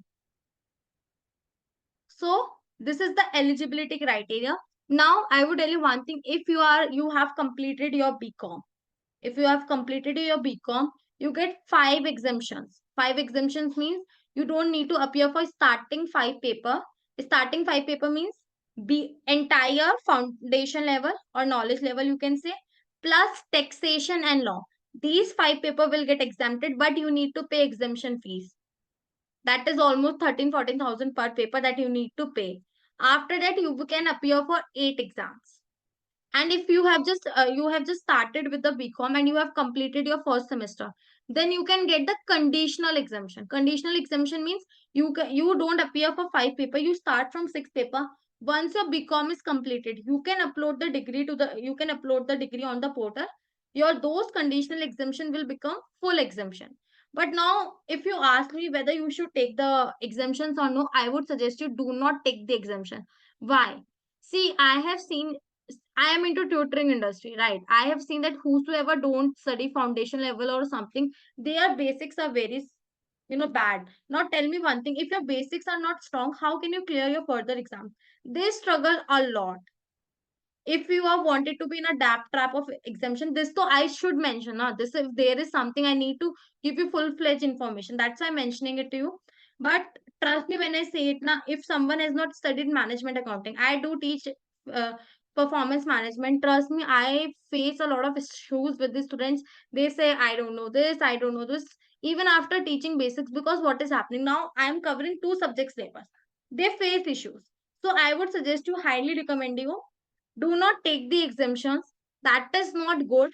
[SPEAKER 2] So this is the eligibility criteria. Now I would tell you one thing. If you have completed your BCom, if you have completed your BCom, you get 5 exemptions. 5 exemptions means you don't need to appear for starting 5 paper. Starting 5 paper means be entire foundation level or knowledge level, you can say, plus taxation and law. These 5 paper will get exempted, but you need to pay exemption fees. That is almost 13-14,000 per paper that you need to pay. After that, you can appear for 8 exams. And if you have just started with the BCom and you have completed your first semester, then you can get the conditional exemption. Conditional exemption means you don't appear for 5 paper, you start from 6 paper. Once your BCom is completed, you can upload the degree on the portal. Your those conditional exemption will become full exemption. But now, if you ask me whether you should take the exemptions or no, I would suggest you do not take the exemption. Why? See, I have seen, I am into tutoring industry, right? I have seen that whosoever don't study foundation level or something, their basics are very, bad. Now tell me one thing: if your basics are not strong, how can you clear your further exams? They struggle a lot. If you are wanted to be in a trap of exemption, this so I should mention. This, if there is something I need to give you full fledged information, that's why I'm mentioning it to you. But trust me when I say it now, if someone has not studied management accounting, I do teach uh, performance management. Trust me, I face a lot of issues with the students. They say I don't know this, I don't know this, even after teaching basics. Because what is happening now, I am covering 2 subject syllabus. They face issues. So I would suggest you, highly recommend you, do not take the exemptions. That is not good,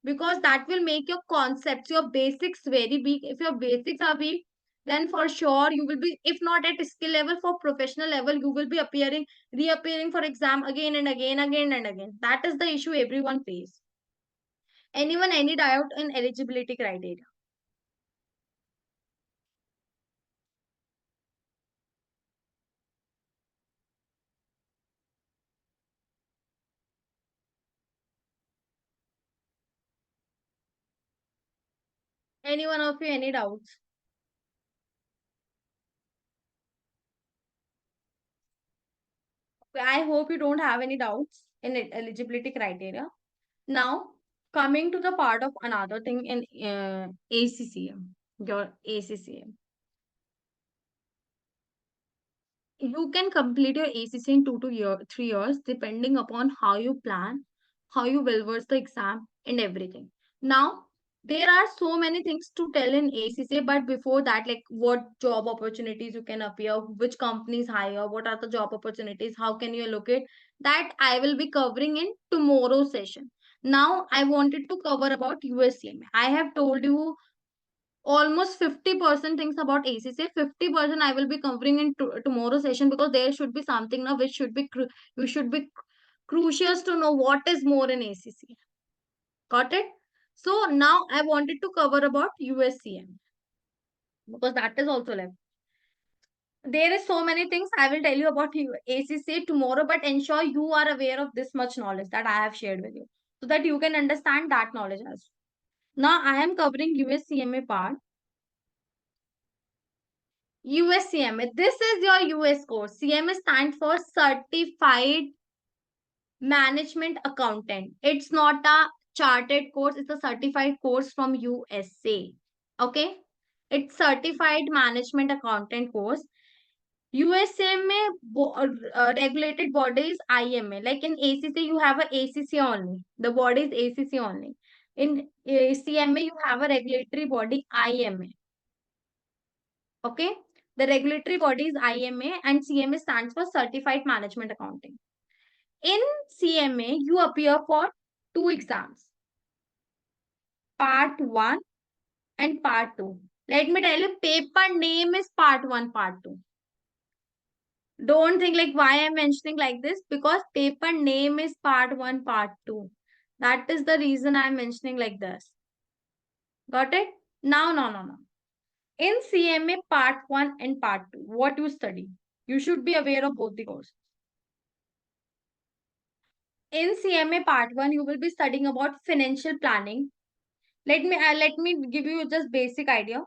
[SPEAKER 2] because that will make your concepts, your basics very weak. If your basics are weak, then for sure you will be, if not at skill level, for professional level, you will be reappearing for exam again and again, again and again. That is the issue everyone face. Anyone, any doubt in eligibility criteria? Any one of you, any doubts? I hope you don't have any doubts in eligibility criteria. Now, coming to the part of another thing in ACCM, your ACCM. You can complete your ACC in 3 years, depending upon how you plan, how you will verse the exam, and everything. Now, there are so many things to tell in ACC, but before that, like what job opportunities you can appear, which companies hire, what are the job opportunities, how can you allocate, that I will be covering in tomorrow's session. Now, I wanted to cover about USCMA. I have told you almost 50% things about ACC. 50% I will be covering in tomorrow session, because there should be something now which should be you should be crucial to know what is more in ACC. Got it? So now I wanted to cover about USCM, because that is also left. There is so many things I will tell you about ACC tomorrow, but ensure you are aware of this much knowledge that I have shared with you, so that you can understand that knowledge as well. Now I am covering USCMA part. USCMA. This is your US course. CMA stands for Certified Management Accountant. It's not a chartered course, it's a certified course from USA. Okay? It's Certified Management Accountant course. USMA regulated body is IMA. Like in ACC, you have a ACC only. The body is ACC only. In CMA, you have a regulatory body IMA. Okay. The regulatory body is IMA and CMA stands for Certified Management Accounting. In CMA, you appear for 2 exams, part 1 and part 2. Let me tell you, paper name is part 1, part 2. Don't think like why I'm mentioning like this, because paper name is part 1, part 2. That is the reason I'm mentioning like this. Got it? Now, no, no, no. In CMA part 1 and part 2, what you study? You should be aware of both the courses. In CMA part 1, you will be studying about financial planning. Let me give you just basic idea.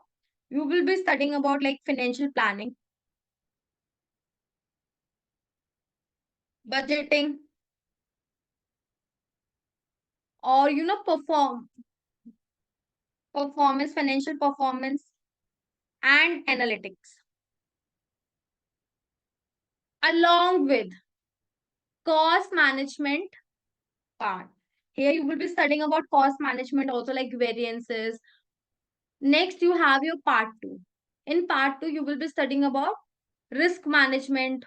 [SPEAKER 2] You will be studying about like financial planning, budgeting, or performance, financial performance, and analytics, along with cost management part. Here you will be studying about cost management, also like variances. Next, you have your part 2. In part 2, you will be studying about risk management.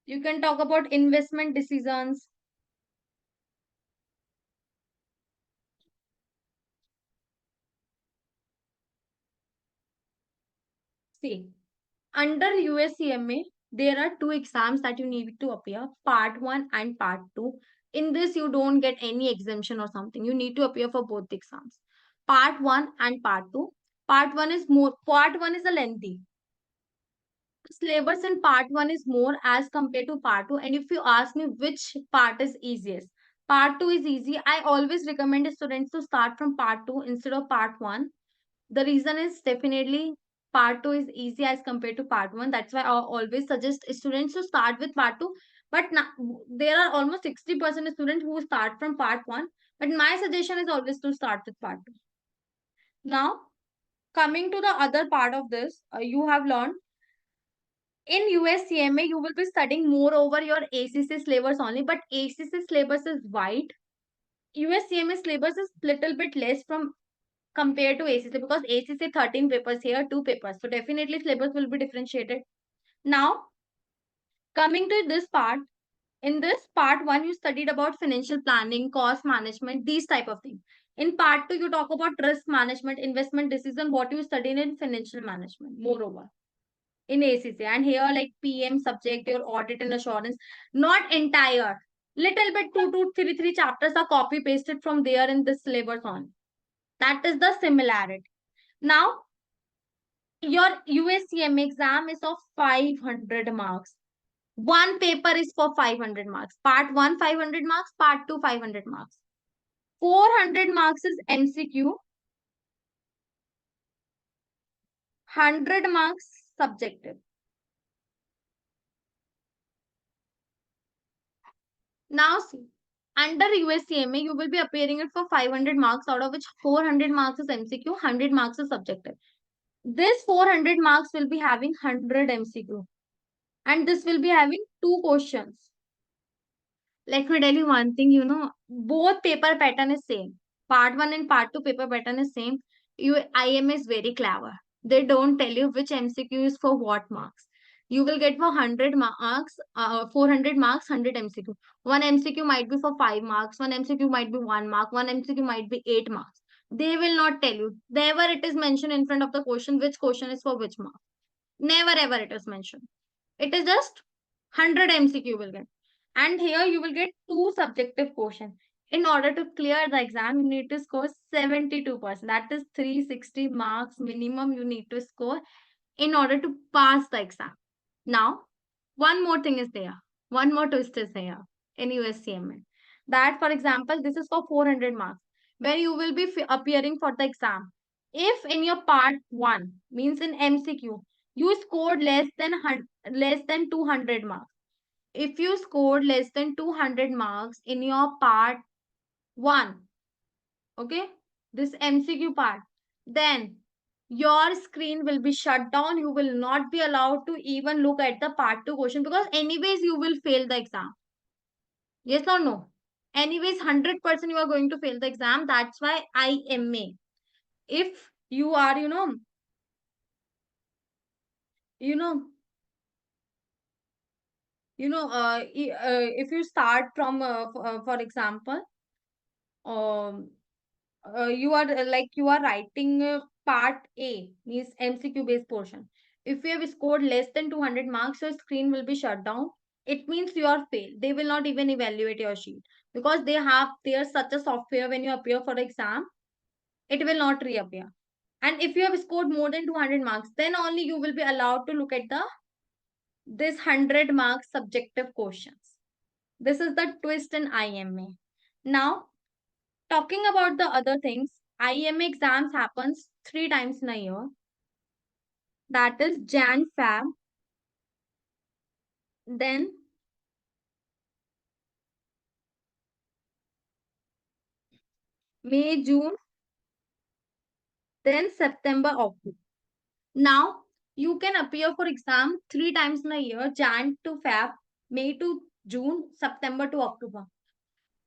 [SPEAKER 2] You can talk about investment decisions. See, under USCMA, there are two exams that you need to appear, part 1 and part 2. In this, you don't get any exemption or something. You need to appear for both the exams. Part 1 and part 2. Part 1 is a lengthy. Syllabus in part 1 is more as compared to part 2. And if you ask me which part is easiest, part 2 is easy. I always recommend students to start from part 2 instead of part 1. The reason is definitely part 2 is easy as compared to part 1. That's why I always suggest students to start with part 2. But now, there are almost 60% students who start from part 1. But my suggestion is always to start with part 2. Now, coming to the other part of this, you have learned in USCMA, you will be studying more over your ACC syllabus only, but ACC syllabus is wide. USCMA syllabus is little bit less from compared to ACC, because ACC 13 papers, here 2 papers. So definitely syllabus will be differentiated. Now, coming to this part, in this part 1, you studied about financial planning, cost management, these type of things. In part 2, you talk about risk management, investment decision, what you studied in financial management, moreover in ACC. And here, like PM subject, your audit and assurance, not entire. Little bit three chapters are copy pasted from there in this syllabus on. That is the similarity. Now, your USCM exam is of 500 marks. One paper is for 500 marks. Part 1, 500 marks. Part 2, 500 marks. 400 marks is MCQ. 100 marks subjective. Now see, under USCMA, you will be appearing it for 500 marks, out of which 400 marks is MCQ, 100 marks is subjective. This 400 marks will be having 100 MCQ, and this will be having two questions. Let me tell you one thing, both paper pattern is same. Part 1 and part 2 paper pattern is same. IM is very clever. They don't tell you which MCQ is for what marks. You will get for 100 marks, 400 marks, 100 MCQ. One MCQ might be for 5 marks, one MCQ might be 1 mark, one MCQ might be 8 marks. They will not tell you. Never it is mentioned in front of the question which question is for which mark. Never ever it is mentioned. It is just 100 MCQ will get. And here you will get two subjective questions. In order to clear the exam, you need to score 72%. That is 360 marks minimum you need to score in order to pass the exam. Now, one more thing is there. One more twist is there in USCMA. That, for example, this is for 400 marks, where you will be appearing for the exam. If in your part 1, means in MCQ, you scored less than 200 marks. If you scored less than 200 marks in your part 1, okay, this MCQ part, then your screen will be shut down. You will not be allowed to even look at the part 2 question, because anyways you will fail the exam. Yes or no? Anyways, 100% you are going to fail the exam. That's why IMA. If you are, you know, if you start from, for example, um, you are writing part A, means MCQ based portion. If you have scored less than 200 marks, your screen will be shut down. It means you are failed. They will not even evaluate your sheet because they have there's such a software. When you appear for exam, it will not reappear. And if you have scored more than 200 marks, then only you will be allowed to look at the this 100 marks subjective questions. This is the twist in IMA. Now, talking about the other things, IMA exams happens 3 times in a year. That is Jan, Feb, then May, June, then September, October. Now, you can appear for exam 3 times in a year, Jan to Feb, May to June, September to October.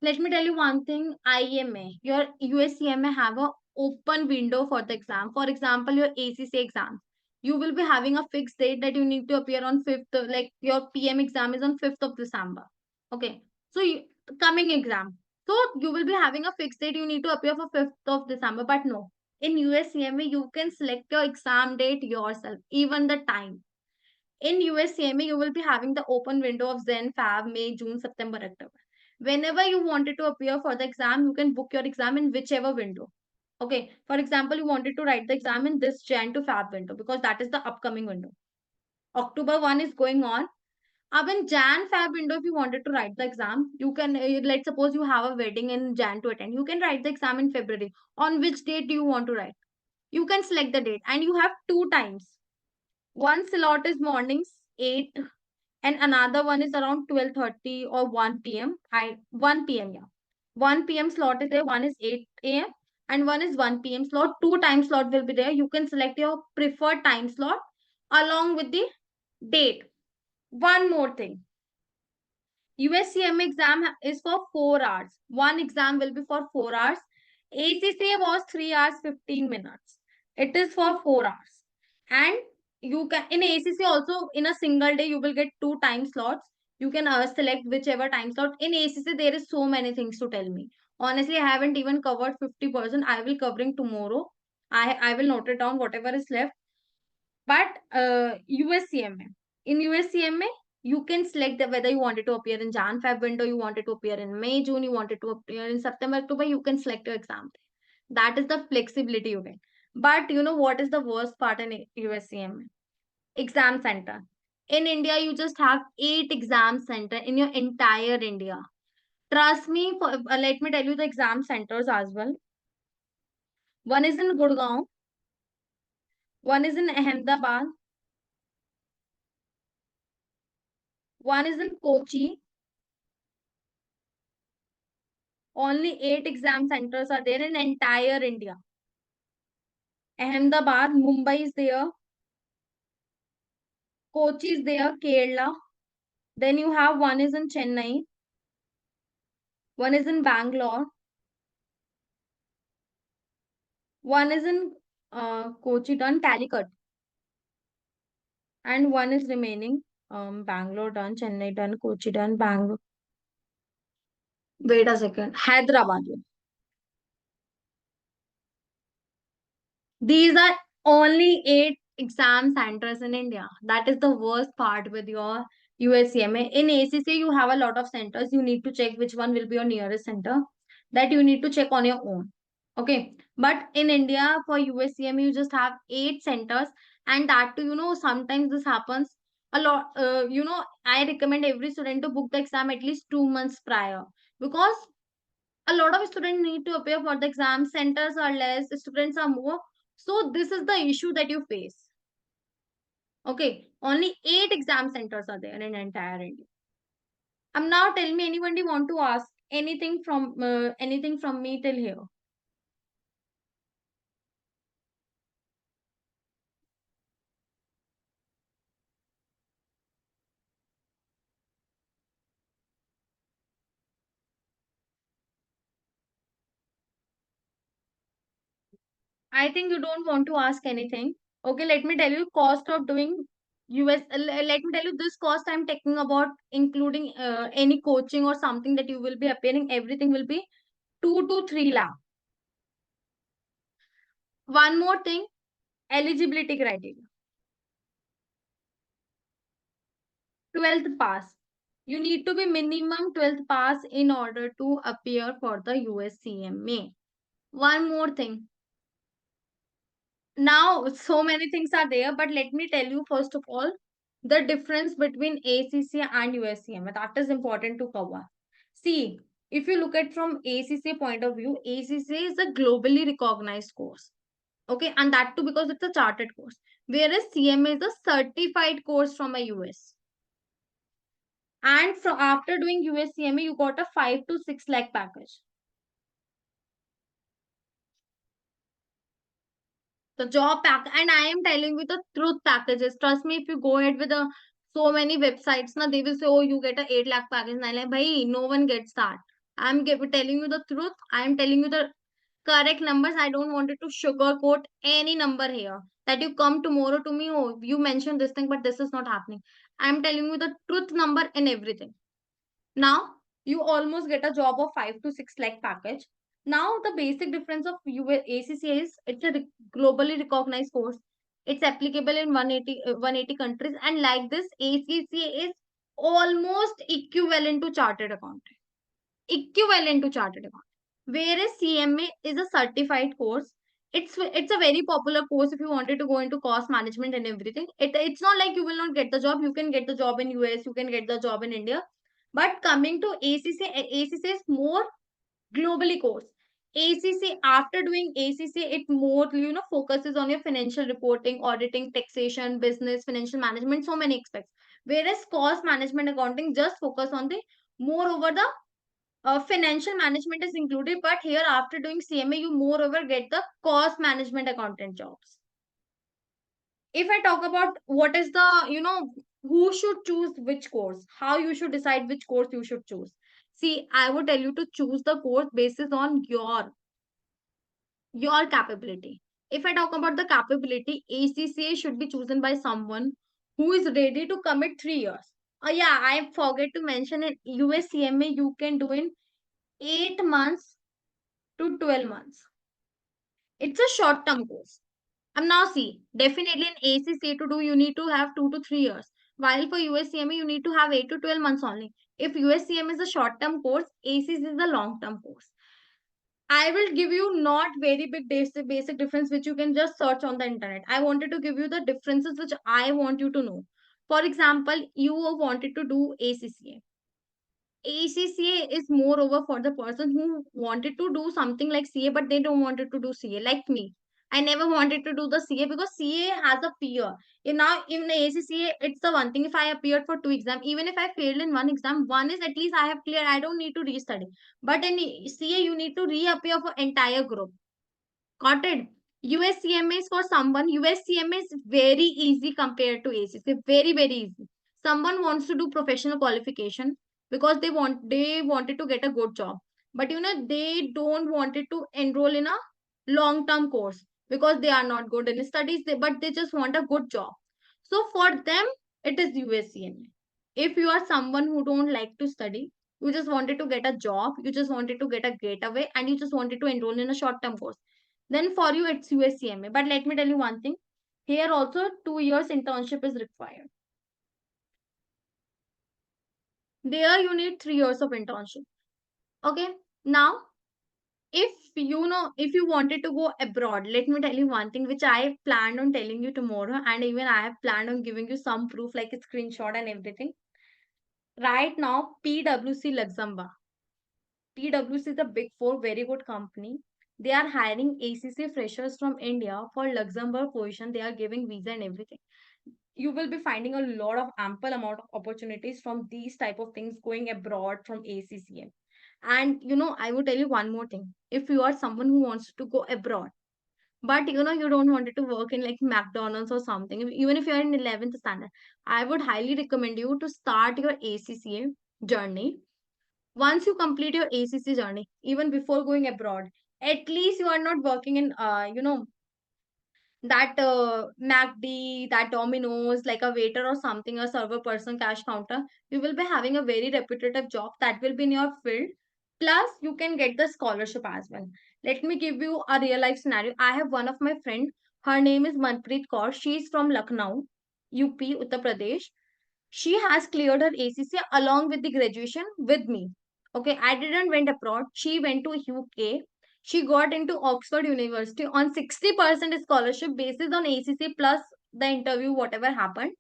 [SPEAKER 2] Let me tell you one thing, IMA, your USCMA have a open window for the exam. For example, your ACCA exam. You will be having a fixed date that you need to appear on 5th, like your PM exam is on 5th of December. Okay. So coming exam. So you will be having a fixed date, you need to appear for 5th of December, but no. In USCMA, you can select your exam date yourself, even the time. In USCMA, you will be having the open window of Zen, Fab, May, June, September, October. Whenever you wanted to appear for the exam, you can book your exam in whichever window. Okay. For example, you wanted to write the exam in this Jan to Fab window because that is the upcoming window. October 1 is going on. Up in Jan Fab window, if you wanted to write the exam, you can, let's suppose you have a wedding in Jan to attend. You can write the exam in February. On which date do you want to write? You can select the date and you have 2 times. One slot is mornings 8 and another one is around 12:30 or 1 p.m. 1 p.m. Yeah. 1 p.m. slot is there, one is 8 a.m. and one is 1 p.m. slot. 2 time slot will be there. You can select your preferred time slot along with the date. One more thing. USCM exam is for 4 hours. One exam will be for 4 hours. ACCA was 3 hours 15 minutes. It is for 4 hours. And you can in ACCA also in a single day you will get 2 time slots. You can select whichever time slot. In ACCA there is so many things to tell me. Honestly, I haven't even covered 50%. I will covering tomorrow. I will note it down whatever is left. But USCMA. In USCMA, you can select whether you wanted to appear in Jan Feb window, you wanted to appear in May, June, you wanted to appear in September, October, you can select your exam. That is the flexibility you get. But you know what is the worst part in USCMA? Exam center. In India, you just have 8 exam center in your entire India. Trust me, let me tell you the exam centers as well. One is in Gurgaon, one is in Ahmedabad, one is in Kochi. Only 8 exam centers are there in entire India. Ahmedabad, Mumbai is there, Kochi is there, Kerala. Then you have one is in Chennai, one is in Bangalore, one is in Kochi done, Calicut, and one is remaining. Bangalore done, Chennai done, Kochi done, Bangalore. Wait a second, Hyderabad. These are only 8 exam centers in India. That is the worst part with your USCMA. In ACCA, you have a lot of centers. You need to check which one will be your nearest center. That you need to check on your own. Okay. But in India, for USCMA, you just have 8 centers. And that too, sometimes this happens a lot. I recommend every student to book the exam at least 2 months prior because a lot of students need to appear for the exam. Centers are less, students are more. So this is the issue that you face. Okay, only 8 exam centers are there in entire India. Now tell me, anybody want to ask anything from me till here? I think you don't want to ask anything. Okay, let me tell you cost of doing let me tell you this cost I'm talking about, including any coaching or something that you will be appearing. Everything will be 2 to 3 lakh. One more thing, eligibility criteria. 12th pass. You need to be minimum 12th pass in order to appear for the US CMA. One more thing. Now, so many things are there, but let me tell you first of all the difference between ACCA and USCMA. That is important to cover. See, if you look at from ACCA point of view, ACCA is a globally recognized course. Okay, and that too because it's a chartered course. Whereas CMA is a certified course from a US. And from after doing USCMA, you got a 5 to 6 lakh package. The job pack, and I am telling you the truth packages. Trust me, if you go ahead with a so many websites, now they will say, "Oh, you get a 8 lakh package." And I'm like, "Bhai, no one gets that." Telling you the truth. I am telling you the correct numbers. I don't want it to sugarcoat any number here. That you come tomorrow to me, oh, you mentioned this thing, but this is not happening. I am telling you the truth number and everything. Now you almost get a job of 5 to 6 lakh package. Now the basic difference of ACCA is it's a globally recognized course. It's applicable in 180 countries, and like this, ACCA is almost equivalent to chartered accountant. Equivalent to chartered accountant. Whereas CMA is a certified course. It's a very popular course if you wanted to go into cost management and everything. It's not like you will not get the job. You can get the job in US, you can get the job in India. But coming to ACCA, ACCA is more globally course. ACCA, after doing ACCA, it more focuses on your financial reporting, auditing, taxation, business, financial management, so many aspects. Whereas cost management accounting just focus on the moreover the financial management is included, but here after doing CMA, you moreover get the cost management accountant jobs. If I talk about what is the, who should choose which course, how you should decide which course you should choose. See, I would tell you to choose the course basis on your capability. If I talk about the capability, ACCA should be chosen by someone who is ready to commit 3 years. Oh yeah, I forget to mention it. USCMA you can do in 8 months to 12 months. It's a short term course. Now see, definitely in ACCA to do, you need to have 2 to 3 years. While for USCMA, you need to have 8 to 12 months only. If USCMA is a short term course, ACCA is a long term course. I will give you not very big basic difference which you can just search on the internet. I wanted to give you the differences which I want you to know. For example, you wanted to do ACCA. ACCA is moreover for the person who wanted to do something like CA, but they don't wanted to do CA, like me. I never wanted to do the CA because CA has a peer. Now, in the ACCA, it's the one thing. If I appeared for 2 exams, even if I failed in one exam, one is at least I have cleared. I don't need to restudy. But in CA, you need to reappear for entire group. Got it? USCMA is for someone. USCMA is very easy compared to ACCA. Very, very easy. Someone wants to do professional qualification because they wanted to get a good job. But they don't wanted to enroll in a long term course because they are not good in studies, but they just want a good job. So for them, it is USCMA. If you are someone who don't like to study, you just wanted to get a job, you just wanted to get a getaway, and you just wanted to enroll in a short term course, then for you it's USCMA. But let me tell you one thing. Here also 2 years internship is required. There you need 3 years of internship. Okay. Now, if you wanted to go abroad, let me tell you one thing which I planned on telling you tomorrow, and even I have planned on giving you some proof like a screenshot and everything. Right now, PwC Luxembourg. PwC is a big four, very good company. They are hiring ACC freshers from India for Luxembourg position. They are giving visa and everything. You will be finding a lot of ample amount of opportunities from these type of things going abroad from ACCA. And I will tell you one more thing. If you are someone who wants to go abroad, but you don't want it to work in like McDonald's or something, even if you are in 11th standard, I would highly recommend you to start your ACCA journey. Once you complete your ACC journey, even before going abroad, at least you are not working in that MACD, that Domino's, like a waiter or something, a server person, cash counter. You will be having a very repetitive job that will be in your field. Plus, you can get the scholarship as well. Let me give you a real life scenario. I have one of my friend. Her name is Manpreet Kaur. She is from Lucknow, UP, Uttar Pradesh. She has cleared her ACCA along with the graduation with me. Okay, I didn't went abroad. She went to UK. She got into Oxford University on 60% scholarship basis on ACCA plus the interview, whatever happened.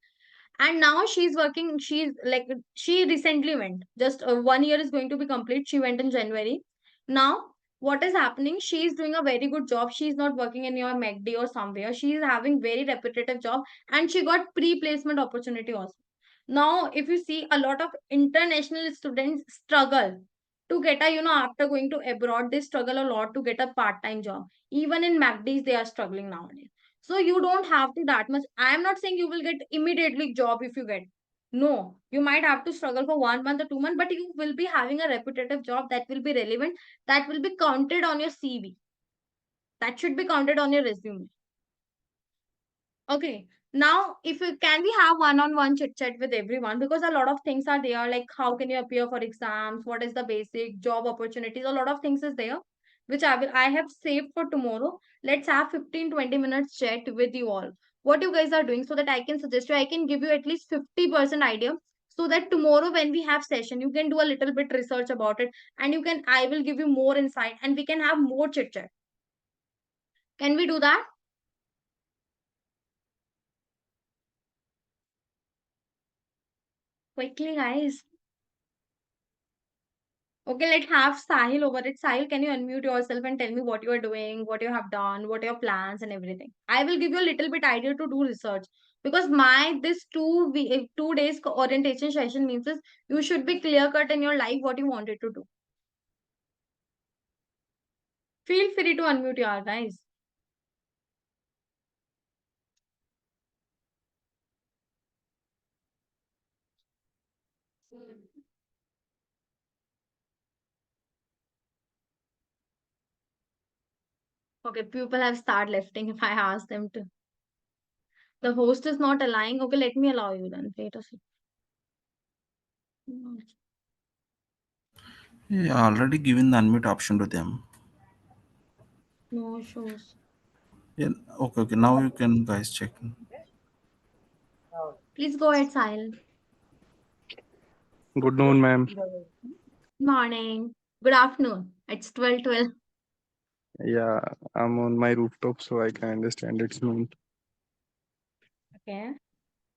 [SPEAKER 2] And now she's working. She's like, she recently went. Just 1 year is going to be complete. She went in January. Now, what is happening? She is doing a very good job. She is not working in your McD or somewhere. She is having very repetitive job, and she got pre-placement opportunity also. Now, if you see, a lot of international students struggle to get a, after going to abroad, they struggle a lot to get a part-time job. Even in McD's, they are struggling nowadays. So you don't have to that much. I am not saying you will get immediately job if you get. No, you might have to struggle for 1 month or 2 months, but you will be having a repetitive job that will be relevant, that will be counted on your CV, that should be counted on your resume. Okay. Now, if you can we have one-on-one chit chat with everyone, because a lot of things are there, like how can you appear for exams, what is the basic job opportunities, a lot of things is there, which I have saved for tomorrow. Let's have 15-20 minutes chat with you all. What you guys are doing, so that I can suggest you, I can give you at least 50% idea, so that tomorrow when we have session, you can do a little bit research about it, and I will give you more insight, and we can have more chit chat. Can we do that? Quickly, guys. Okay, let's have Sahil over it. Sahil, can you unmute yourself and tell me what you are doing, what you have done, what are your plans and everything? I will give you a little bit idea to do research, because my this 2 days orientation session means is you should be clear cut in your life what you wanted to do. Feel free to unmute your guys. Okay, people have started lifting if I ask them to. The host is not allowing. Okay, let me allow you then. Wait a second.
[SPEAKER 1] Yeah, already given the unmute option to them.
[SPEAKER 2] No shows.
[SPEAKER 1] Yeah, okay, okay. Now you can guys check.
[SPEAKER 2] Please go ahead, Sahil.
[SPEAKER 3] Good noon, ma'am.
[SPEAKER 2] Morning. Good afternoon. It's 12:12.
[SPEAKER 3] Yeah, I'm on my rooftop, so I can understand it's noon.
[SPEAKER 2] Okay.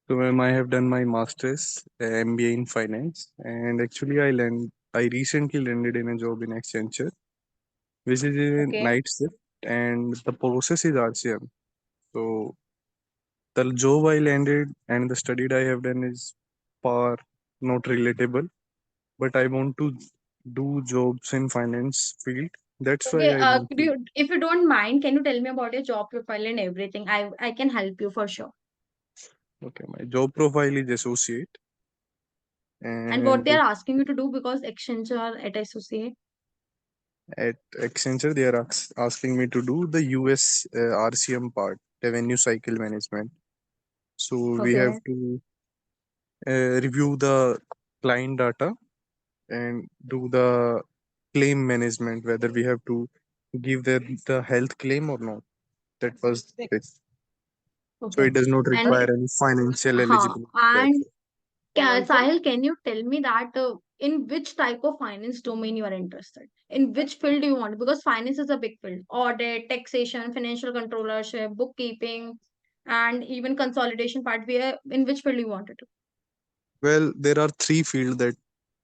[SPEAKER 3] So, ma'am, I have done my master's MBA in finance, and actually, I recently landed in a job in Accenture, which is in
[SPEAKER 2] Okay.
[SPEAKER 3] night shift, and the process is RCM. So, the job I landed and the study I have done is far not relatable, but I want to do jobs in finance field. That's why
[SPEAKER 2] Okay.
[SPEAKER 3] I want
[SPEAKER 2] Could
[SPEAKER 3] to.
[SPEAKER 2] you, if you don't mind, can you tell me about your job profile and everything? I can help you for sure.
[SPEAKER 3] Okay, my job profile is associate,
[SPEAKER 2] And what
[SPEAKER 3] and
[SPEAKER 2] they are asking you to do, because Accenture at associate.
[SPEAKER 3] at Accenture, they are asking me to do the US RCM part, revenue cycle management. So we have
[SPEAKER 2] Okay.
[SPEAKER 3] to review the client data and do the claim management, whether we have to give them the health claim or not. That was it. So
[SPEAKER 2] Okay.
[SPEAKER 3] it does not
[SPEAKER 2] And
[SPEAKER 3] require any financial eligibility. That's
[SPEAKER 2] and
[SPEAKER 3] it.
[SPEAKER 2] Sahil, can you tell me that in which type of finance domain you are interested? In which field do you want? Because finance is a big field. Audit, taxation, financial controllership, bookkeeping, and even consolidation part. Where in which field you wanted to?
[SPEAKER 3] Well, there are three fields that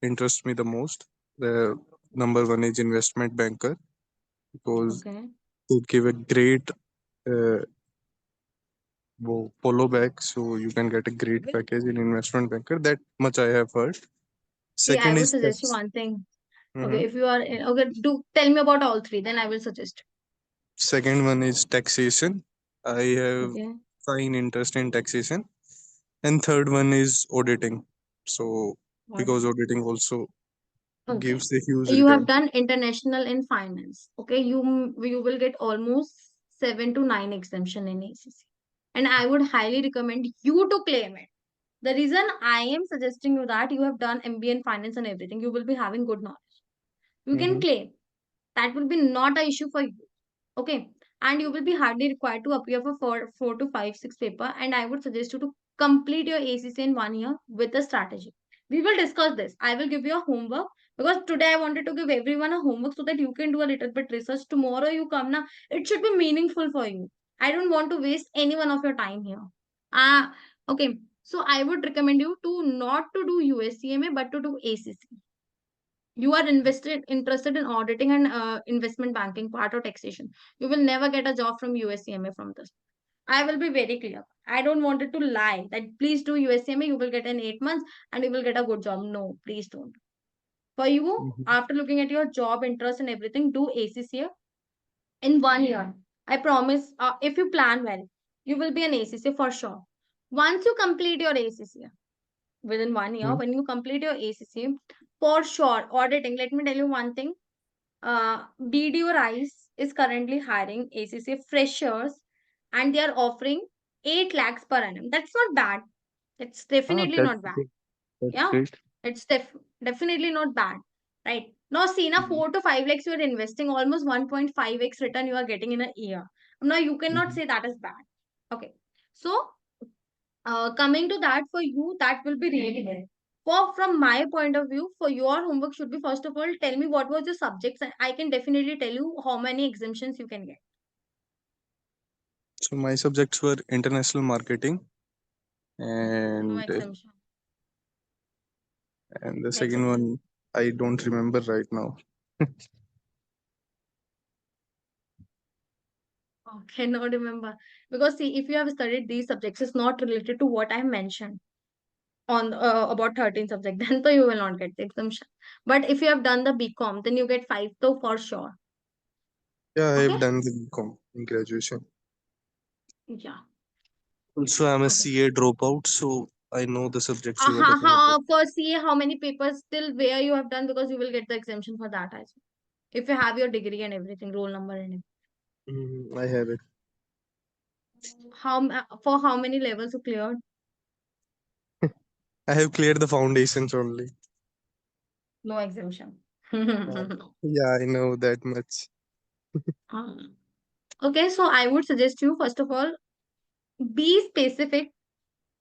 [SPEAKER 3] interest me the most. The number one is investment banker because
[SPEAKER 2] Okay.
[SPEAKER 3] they give a great uh, follow back, so you can get a great package in investment banker. That much I have heard.
[SPEAKER 2] See, I
[SPEAKER 3] Second
[SPEAKER 2] would
[SPEAKER 3] is
[SPEAKER 2] suggest you
[SPEAKER 3] tax.
[SPEAKER 2] one thing. Okay,
[SPEAKER 3] Mhm.
[SPEAKER 2] if you are okay, do tell me about all three. Then I will suggest.
[SPEAKER 3] Second one is taxation. I have
[SPEAKER 2] Okay.
[SPEAKER 3] fine interest in taxation. And third one is auditing. So
[SPEAKER 2] Got it.
[SPEAKER 3] because auditing also
[SPEAKER 2] Okay.
[SPEAKER 3] gives a huge
[SPEAKER 2] You have
[SPEAKER 3] return.
[SPEAKER 2] done international in finance. Okay, you will get almost 7 to 9 exemption in ACC, and I would highly recommend you to claim it. The reason I am suggesting you that you have done MBA in finance and everything, you will be having good knowledge. You can
[SPEAKER 3] Hmm.
[SPEAKER 2] claim. That will be not a issue for you. Okay. And you will be hardly required to appear for four to five, six paper. And I would suggest you to complete your ACC in 1 year with a strategy. We will discuss this. I will give you a homework because today I wanted to give everyone a homework so that you can do a little bit research. Tomorrow you come now, it should be meaningful for you. I don't want to waste any one of your time here. Okay. So I would recommend you to not to do USCMA but to do ACC. You are interested in auditing and investment banking part or taxation. You will never get a job from USCMA from this. I will be very clear. I don't want it to lie that please do USCMA, you will get in 8 months and you will get a good job. No, please don't. For you,
[SPEAKER 3] Mhm.
[SPEAKER 2] after looking at your job interest and everything, do ACCA in 1 year. I promise, if you plan well, you will be an ACCA for sure. Once you complete your ACCA, within 1 year,
[SPEAKER 3] Mhm.
[SPEAKER 2] when you complete your ACCA, for sure, auditing, let me tell you one thing. BDO Rice is currently hiring ACCA freshers and they are offering 8 lakhs per annum. That's not bad. It's
[SPEAKER 3] Ah,
[SPEAKER 2] definitely
[SPEAKER 3] that's
[SPEAKER 2] not bad.
[SPEAKER 3] good. That's
[SPEAKER 2] Yeah,
[SPEAKER 3] great.
[SPEAKER 2] it's definitely not bad. Right. Now, see, now
[SPEAKER 3] Mhm.
[SPEAKER 2] 4 to 5 lakhs you are investing, almost 1.5x return you are getting in a year. Now, you cannot
[SPEAKER 3] Mhm.
[SPEAKER 2] say that is bad. Okay. So, coming to that for you, that will be really good. For from my point of view, for your homework should be first of all tell me what was your subjects, and I can definitely tell you how many exemptions you can get.
[SPEAKER 3] So my subjects were international marketing
[SPEAKER 2] No
[SPEAKER 3] and
[SPEAKER 2] exemption.
[SPEAKER 3] the
[SPEAKER 2] Ex-
[SPEAKER 3] second one I don't remember right now.
[SPEAKER 2] okay, no remember because see, if you have studied these subjects, it's not related to what I mentioned on about 13 subject. Then so you will not get the exemption. But if you have done the BCom, then you get five though for sure.
[SPEAKER 3] Yeah, I have
[SPEAKER 2] Okay.
[SPEAKER 3] done the BCom in graduation.
[SPEAKER 2] Yeah.
[SPEAKER 3] Also, I'm a
[SPEAKER 2] Okay.
[SPEAKER 3] CA dropout, so I know the subjects you were talking about.
[SPEAKER 2] For CA, how many papers till where you have done because you will get the exemption for that as well. If you have your degree and everything, roll number and everything.
[SPEAKER 3] I have it.
[SPEAKER 2] For how many levels you cleared?
[SPEAKER 3] I have cleared the foundations only.
[SPEAKER 2] No exemption.
[SPEAKER 3] Uh, yeah, I know that much.
[SPEAKER 2] Okay, so I would suggest you first of all be specific.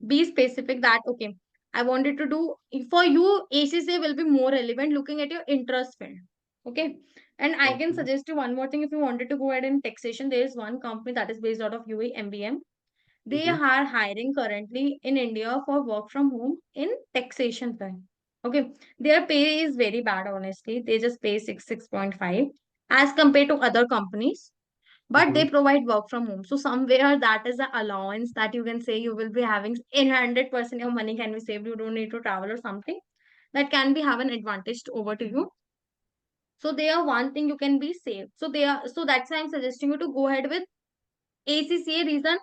[SPEAKER 2] Be specific that okay, I wanted to do for you. ACCA will be more relevant looking at your interest field. Okay, and I can
[SPEAKER 3] Okay.
[SPEAKER 2] suggest you one more thing. If you wanted to go ahead in taxation, there is one company that is based out of UAE, MBM. They
[SPEAKER 3] Mm-hmm.
[SPEAKER 2] are hiring currently in India for work from home in taxation firm. Okay, their pay is very bad, honestly. They just pay 6.5 as compared to other companies, but
[SPEAKER 3] Mm-hmm.
[SPEAKER 2] they provide work from home. So somewhere that is the allowance that you can say you will be having in 100% your money can be saved. You don't need to travel or something that can be have an advantage over to you. So they are one thing you can be saved. So that's why I'm suggesting you to go ahead with ACCA. Reason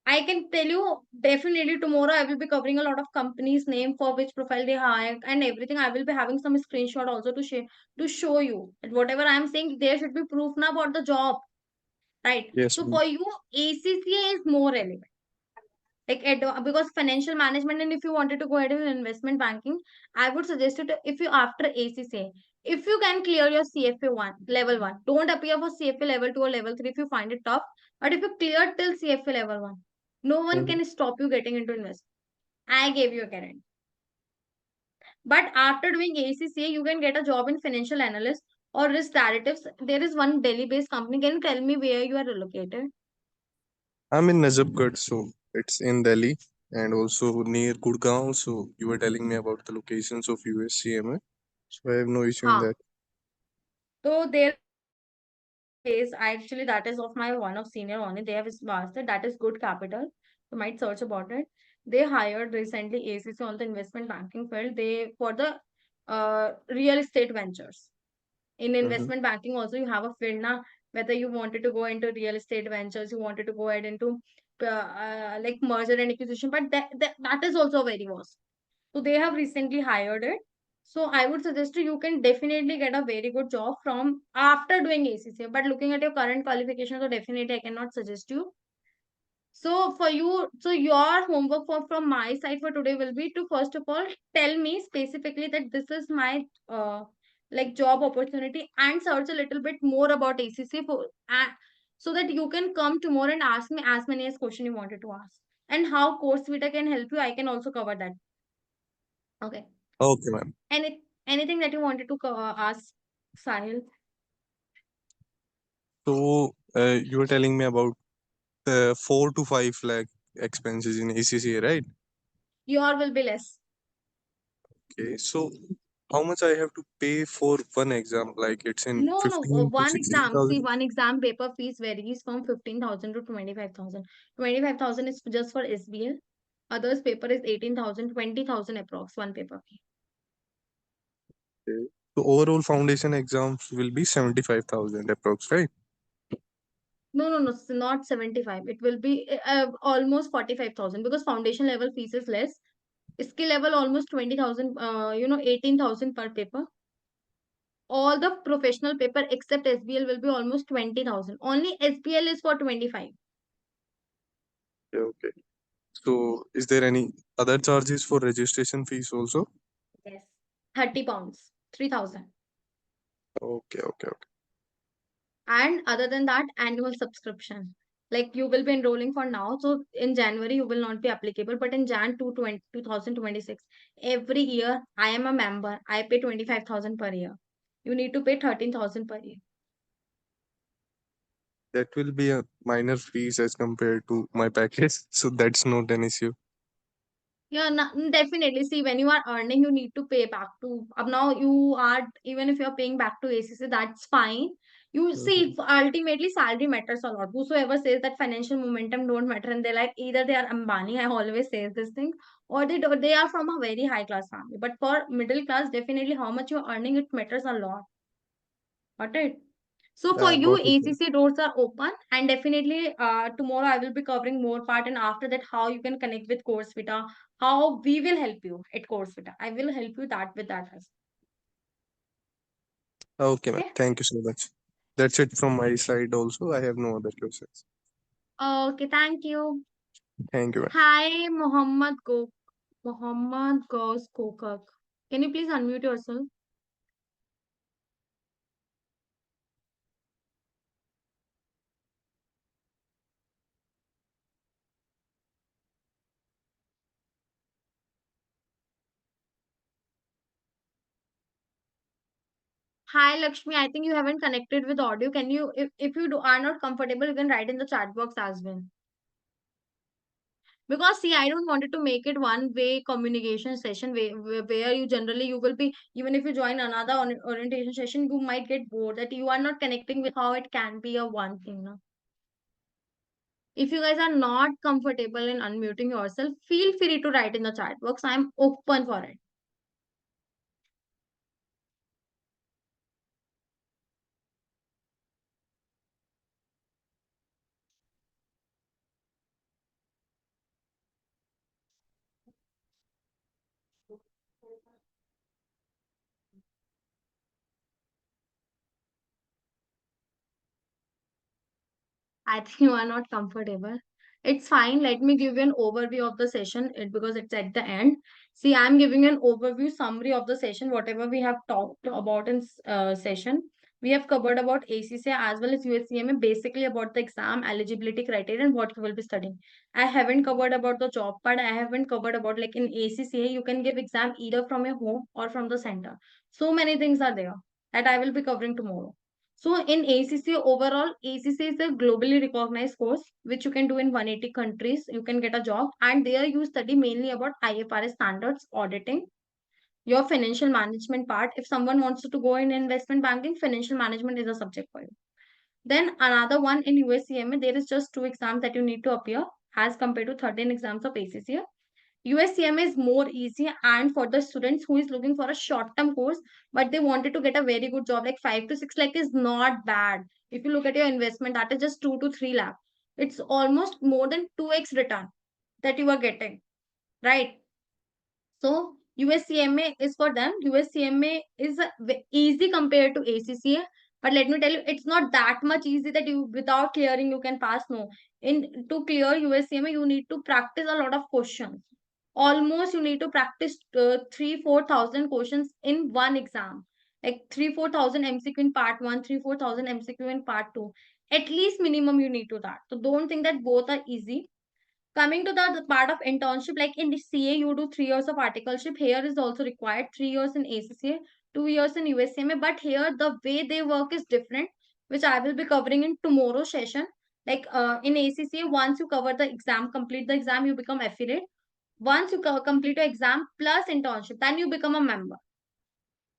[SPEAKER 2] I can tell you definitely tomorrow I will be covering a lot of companies' name for which profile they hire and everything. I will be having some screenshot also to share to show you that whatever I am saying there should be proof now about the job, right?
[SPEAKER 3] Yes,
[SPEAKER 2] So
[SPEAKER 3] ma'am.
[SPEAKER 2] for you, ACCA is more relevant. Like because financial management, and if you wanted to go ahead in investment banking, I would suggest you to if you after ACCA, if you can clear your CFA one level one, don't appear for CFA level two or level three if you find it tough. But if you clear till CFA level one, no one
[SPEAKER 3] Mhm.
[SPEAKER 2] can stop you getting into investment. I gave you a guarantee. But after doing ACCA, you can get a job in financial analyst or risk derivatives. There is one Delhi-based company. Can you tell me where you are located?
[SPEAKER 3] I'm in Najafgarh, so it's in Delhi and also near Gurgaon. So you were telling me about the locations of USCMA. So I have no issue in
[SPEAKER 2] Huh.
[SPEAKER 3] that.
[SPEAKER 2] So there is one place, actually that is of my one of senior only. They have master that is good capital. You might search about it. They hired recently ACC on the investment banking field. They for the real estate ventures. In
[SPEAKER 3] Mm-hmm.
[SPEAKER 2] investment banking also you have a field now whether you wanted to go into real estate ventures, you wanted to go ahead into like merger and acquisition, but that is also very vast. So they have recently hired it. So I would suggest you can definitely get a very good job from after doing ACCA. But looking at your current qualifications, so definitely I cannot suggest you. So for you, so your homework for from my side for today will be to first of all tell me specifically that this is my like job opportunity, and search a little bit more about ACC so that you can come tomorrow and ask me as many as question you wanted to ask. And how CourseVita can help you, I can also cover that. Okay.
[SPEAKER 3] Okay, ma'am.
[SPEAKER 2] Anything that you wanted to ask, Sahil?
[SPEAKER 3] So you were telling me about 4 to 5 lakh expenses in ACCA, right?
[SPEAKER 2] Your will be less.
[SPEAKER 3] Okay, so how much I have to pay for one exam? Like it's in
[SPEAKER 2] No,
[SPEAKER 3] 15 to
[SPEAKER 2] one exam. See,
[SPEAKER 3] 16,000.
[SPEAKER 2] one exam paper fees varies from 15,000 to 25,000. 25,000 is just for SBL. Others paper is 18,000, 20,000 approx one paper fee.
[SPEAKER 3] Okay. So overall foundation exams will be 75,000 approx, right?
[SPEAKER 2] No, it's not 75. It will be almost 45,000 because foundation level fees is less. Skill level almost 20,000, 18,000 per paper. All the professional paper except SBL will be almost 20,000. Only SBL is for 25.
[SPEAKER 3] Okay, okay. So is there any other charges for registration fees also?
[SPEAKER 2] Yes. 30 pounds, 3,000.
[SPEAKER 3] Okay, okay, okay.
[SPEAKER 2] And other than that, annual subscription. Like you will be enrolling for now. So in January, you will not be applicable. But in Jan 2026, every year, I am a member. I pay 25,000 per year. You need to pay 13,000 per year.
[SPEAKER 3] That will be a minor fees as compared to my package. So that's not an issue.
[SPEAKER 2] Yeah, definitely. See, when you are earning, you need to pay back to. Now you are, even if you're paying back to ACC, that's fine. You
[SPEAKER 3] Mhm.
[SPEAKER 2] see, ultimately, salary matters a lot. Whosoever says that financial momentum don't matter, and they're like either they are Ambani, I always say this thing, or they are from a very high class family. But for middle class, definitely how much you're earning, it matters a lot. Got it? So for you,
[SPEAKER 3] Got it, ma'am.
[SPEAKER 2] ACC doors are open, and definitely tomorrow I will be covering more part, and after that how you can connect with CourseVita, how we will help you at CourseVita. I will help you that with that as
[SPEAKER 3] Okay, ma'am.
[SPEAKER 2] well. Okay.
[SPEAKER 3] Thank you so much. That's it from my side also. I have no other questions.
[SPEAKER 2] Okay. Thank you.
[SPEAKER 3] Thank you, ma'am.
[SPEAKER 2] Hi, Muhammad Ghosh Kokak. Can you please unmute yourself? Hi, Lakshmi. I think you haven't connected with audio. Can you, if you are not comfortable, you can write in the chat box as well. Because see, I don't wanted to make it one way communication session where you generally you will be, even if you join another orientation session, you might get bored that you are not connecting with how it can be a one thing. No? If you guys are not comfortable in unmuting yourself, feel free to write in the chat box. I'm open for it. I think you are not comfortable. It's fine. Let me give you an overview of the session because it's at the end. See, I'm giving an overview summary of the session, whatever we have talked about in session. We have covered about ACCA as well as USCMA, basically about the exam eligibility criteria and what you will be studying. I haven't covered about the job part. I haven't covered about like in ACCA, you can give exam either from your home or from the center. So many things are there that I will be covering tomorrow. So in ACCA overall, ACCA is a globally recognized course which you can do in 180 countries. You can get a job, and there you study mainly about IFRS standards, auditing, your financial management part. If someone wants to go in investment banking, financial management is a subject for you. Then another one in USCMA, there is just 2 exams that you need to appear as compared to 13 exams of ACCA. USCMA is more easy, and for the students who is looking for a short-term course, but they wanted to get a very good job, like 5 to 6 lakh is not bad. If you look at your investment, that is just 2 to 3 lakh. It's almost more than 2x return that you are getting, right? So USCMA is for them. USCMA is easy compared to ACCA, but let me tell you, it's not that much easy that you without clearing you can pass. No, in to clear USCMA, you need to practice a lot of questions. Almost you need to practice 3-4 thousand questions in one exam. like 3-4 thousand MCQ in part 1, 3-4 thousand MCQ in part 2. At least minimum you need to that. So don't think that both are easy. Coming to the part of internship, like in the CA, you do 3 years of articleship. Here is also required 3 years in ACCA, 2 years in USCMA. But here the way they work is different, which I will be covering in tomorrow's session. Like in ACCA, once you cover the exam, complete the exam, you become affiliate. Once you complete your exam plus internship, then you become a member.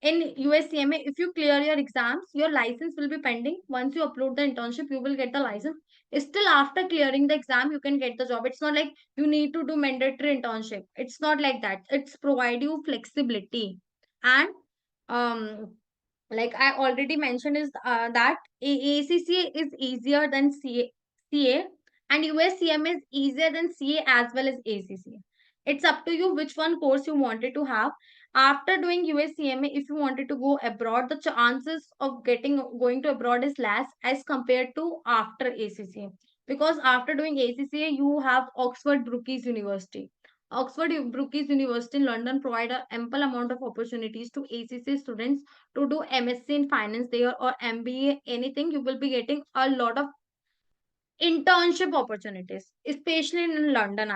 [SPEAKER 2] In USCMA, if you clear your exams, your license will be pending. Once you upload the internship, you will get the license. Still, after clearing the exam, you can get the job. It's not like you need to do mandatory internship. It's not like that. It's provide you flexibility. And um like I already mentioned is that ACCA is easier than CA, and USCM is easier than CA as well as ACCA. It's up to you which one course you wanted to have. After doing USCMA, if you wanted to go abroad, the chances of going to abroad is less as compared to after ACCA. Because after doing ACCA, you have Oxford Brookes University. Oxford Brookes University in London provide an ample amount of opportunities to ACCA students to do MSc in finance there or MBA, anything. You will be getting a lot of internship opportunities, especially in London.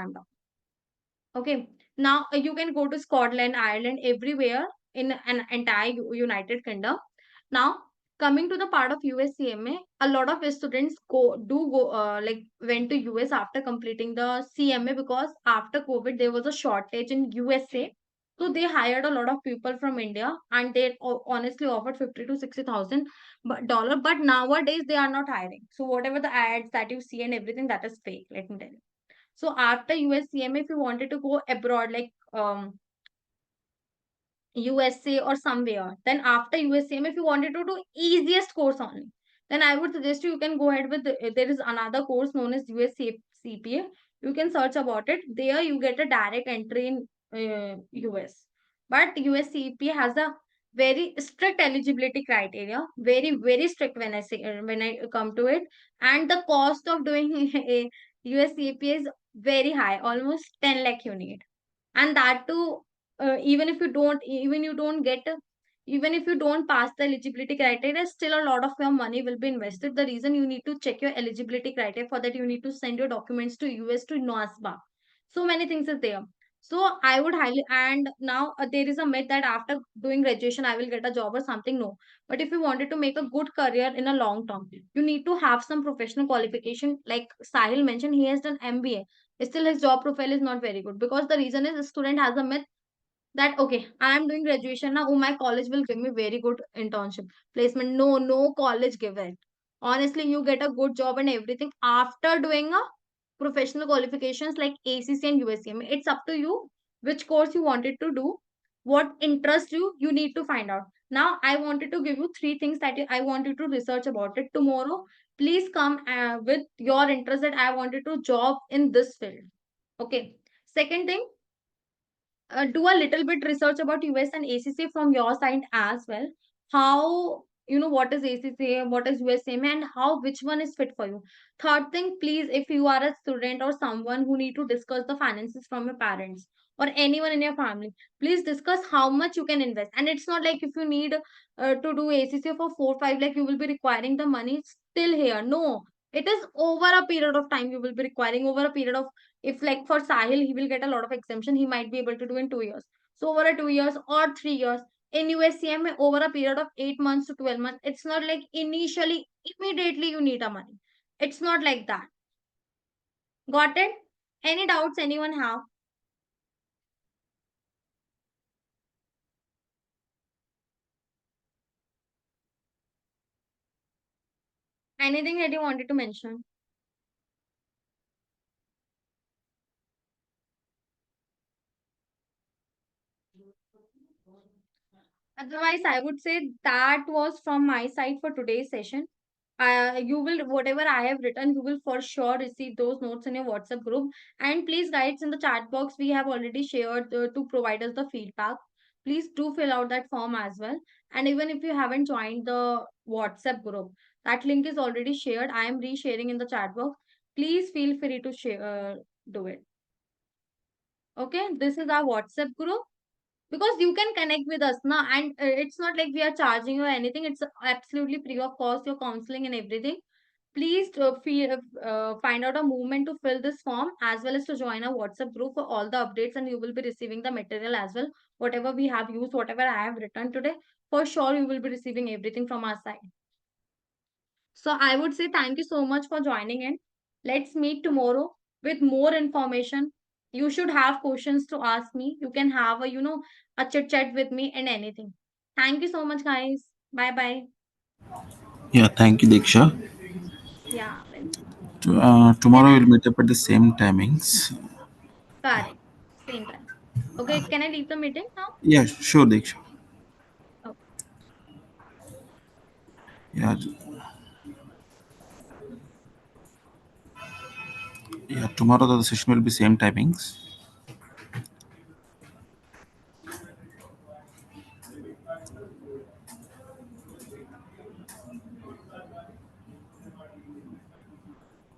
[SPEAKER 2] Okay. Now you can go to Scotland, Ireland, everywhere in an entire United Kingdom. Now coming to the part of USCMA, a lot of students go like went to US after completing the CMA, because after COVID there was a shortage in USA. So they hired a lot of people from India, and they honestly offered 50 to 60,000 dollar. But nowadays they are not hiring. So whatever the ads that you see and everything, that is fake. Let me tell you. So after USCM, if you wanted to go abroad, like USA or somewhere, then after USCM, if you wanted to do easiest course only, then I would suggest you can go ahead with there is another course known as CPA. You can search about it. There you get a direct entry in US. But USCPA has a very strict eligibility criteria, very strict when I say when I come to it, and the cost of doing a USCPA is very high, almost 10 lakh you need. And that too, even if you don't pass the eligibility criteria, still a lot of your money will be invested. The reason you need to check your eligibility criteria, for that you need to send your documents to US to NOASBA. So many things is there. So I would highly, and now there is a myth that after doing graduation I will get a job or something. No. But if you wanted to make a good career in a long term, you need to have some professional qualification. Like Sahil mentioned, he has done MBA. Still his job profile is not very good, because the reason is the student has a myth that okay, I am doing graduation now, oh, my college will give me very good internship placement. No college give it. Honestly, you get a good job and everything after doing a professional qualifications like ACC and USCM. It's up to you which course you wanted to do, what interests you. You need to find out. Now I wanted to give you three things that I want you to research about it tomorrow. Please come with your interest that I wanted to job in this field. Okay. Second thing, do a little bit research about US and ACCA from your side as well. How, what is ACCA, what is USMA, and how which one is fit for you. Third thing, please, if you are a student or someone who need to discuss the finances from your parents or anyone in your family, please discuss how much you can invest. And it's not like if you need to do ACCA for 4 5 like you will be requiring the money still here. No, it is over a period of time you will be requiring, over a period of, if like for Sahil, he will get a lot of exemption, he might be able to do in 2 years. So over a 2 years or 3 years. In USCM, over a period of 8 months to 12 months. It's not like initially, immediately you need a money. It's not like that. Got it? Any doubts anyone have? Anything that you wanted to mention? Otherwise, I would say that was from my side for today's session. You will, whatever I have written, you will for sure receive those notes in your WhatsApp group. And please, guys, in the chat box, we have already shared to provide us the feedback. Please do fill out that form as well. And even if you haven't joined the WhatsApp group, that link is already shared. I am resharing in the chat box. Please feel free to share, do it. Okay, this is our WhatsApp group. because you can connect with us now, and it's not like we are charging you or anything. It's absolutely free of cost, your counseling and everything. Please find out a movement to fill this form, as well as to join our WhatsApp group for all the updates, and you will be receiving the material as well. Whatever we have used, whatever I have written today, for sure you will be receiving everything from our side. So I would say thank you so much for joining in. Let's meet tomorrow with more information. You should have questions to ask me. You can have a chit chat with me and anything. Thank you so much, guys. Bye bye.
[SPEAKER 1] Yeah, thank you, Diksha.
[SPEAKER 2] Yeah, welcome. Can
[SPEAKER 1] Tomorrow
[SPEAKER 2] I?
[SPEAKER 1] we'll meet up at the same timings.
[SPEAKER 2] Correct. Same time. Okay, can I leave the meeting now?
[SPEAKER 1] Yeah, sure, Diksha.
[SPEAKER 2] Okay.
[SPEAKER 1] Yeah, yeah. Tomorrow the session will be same timings.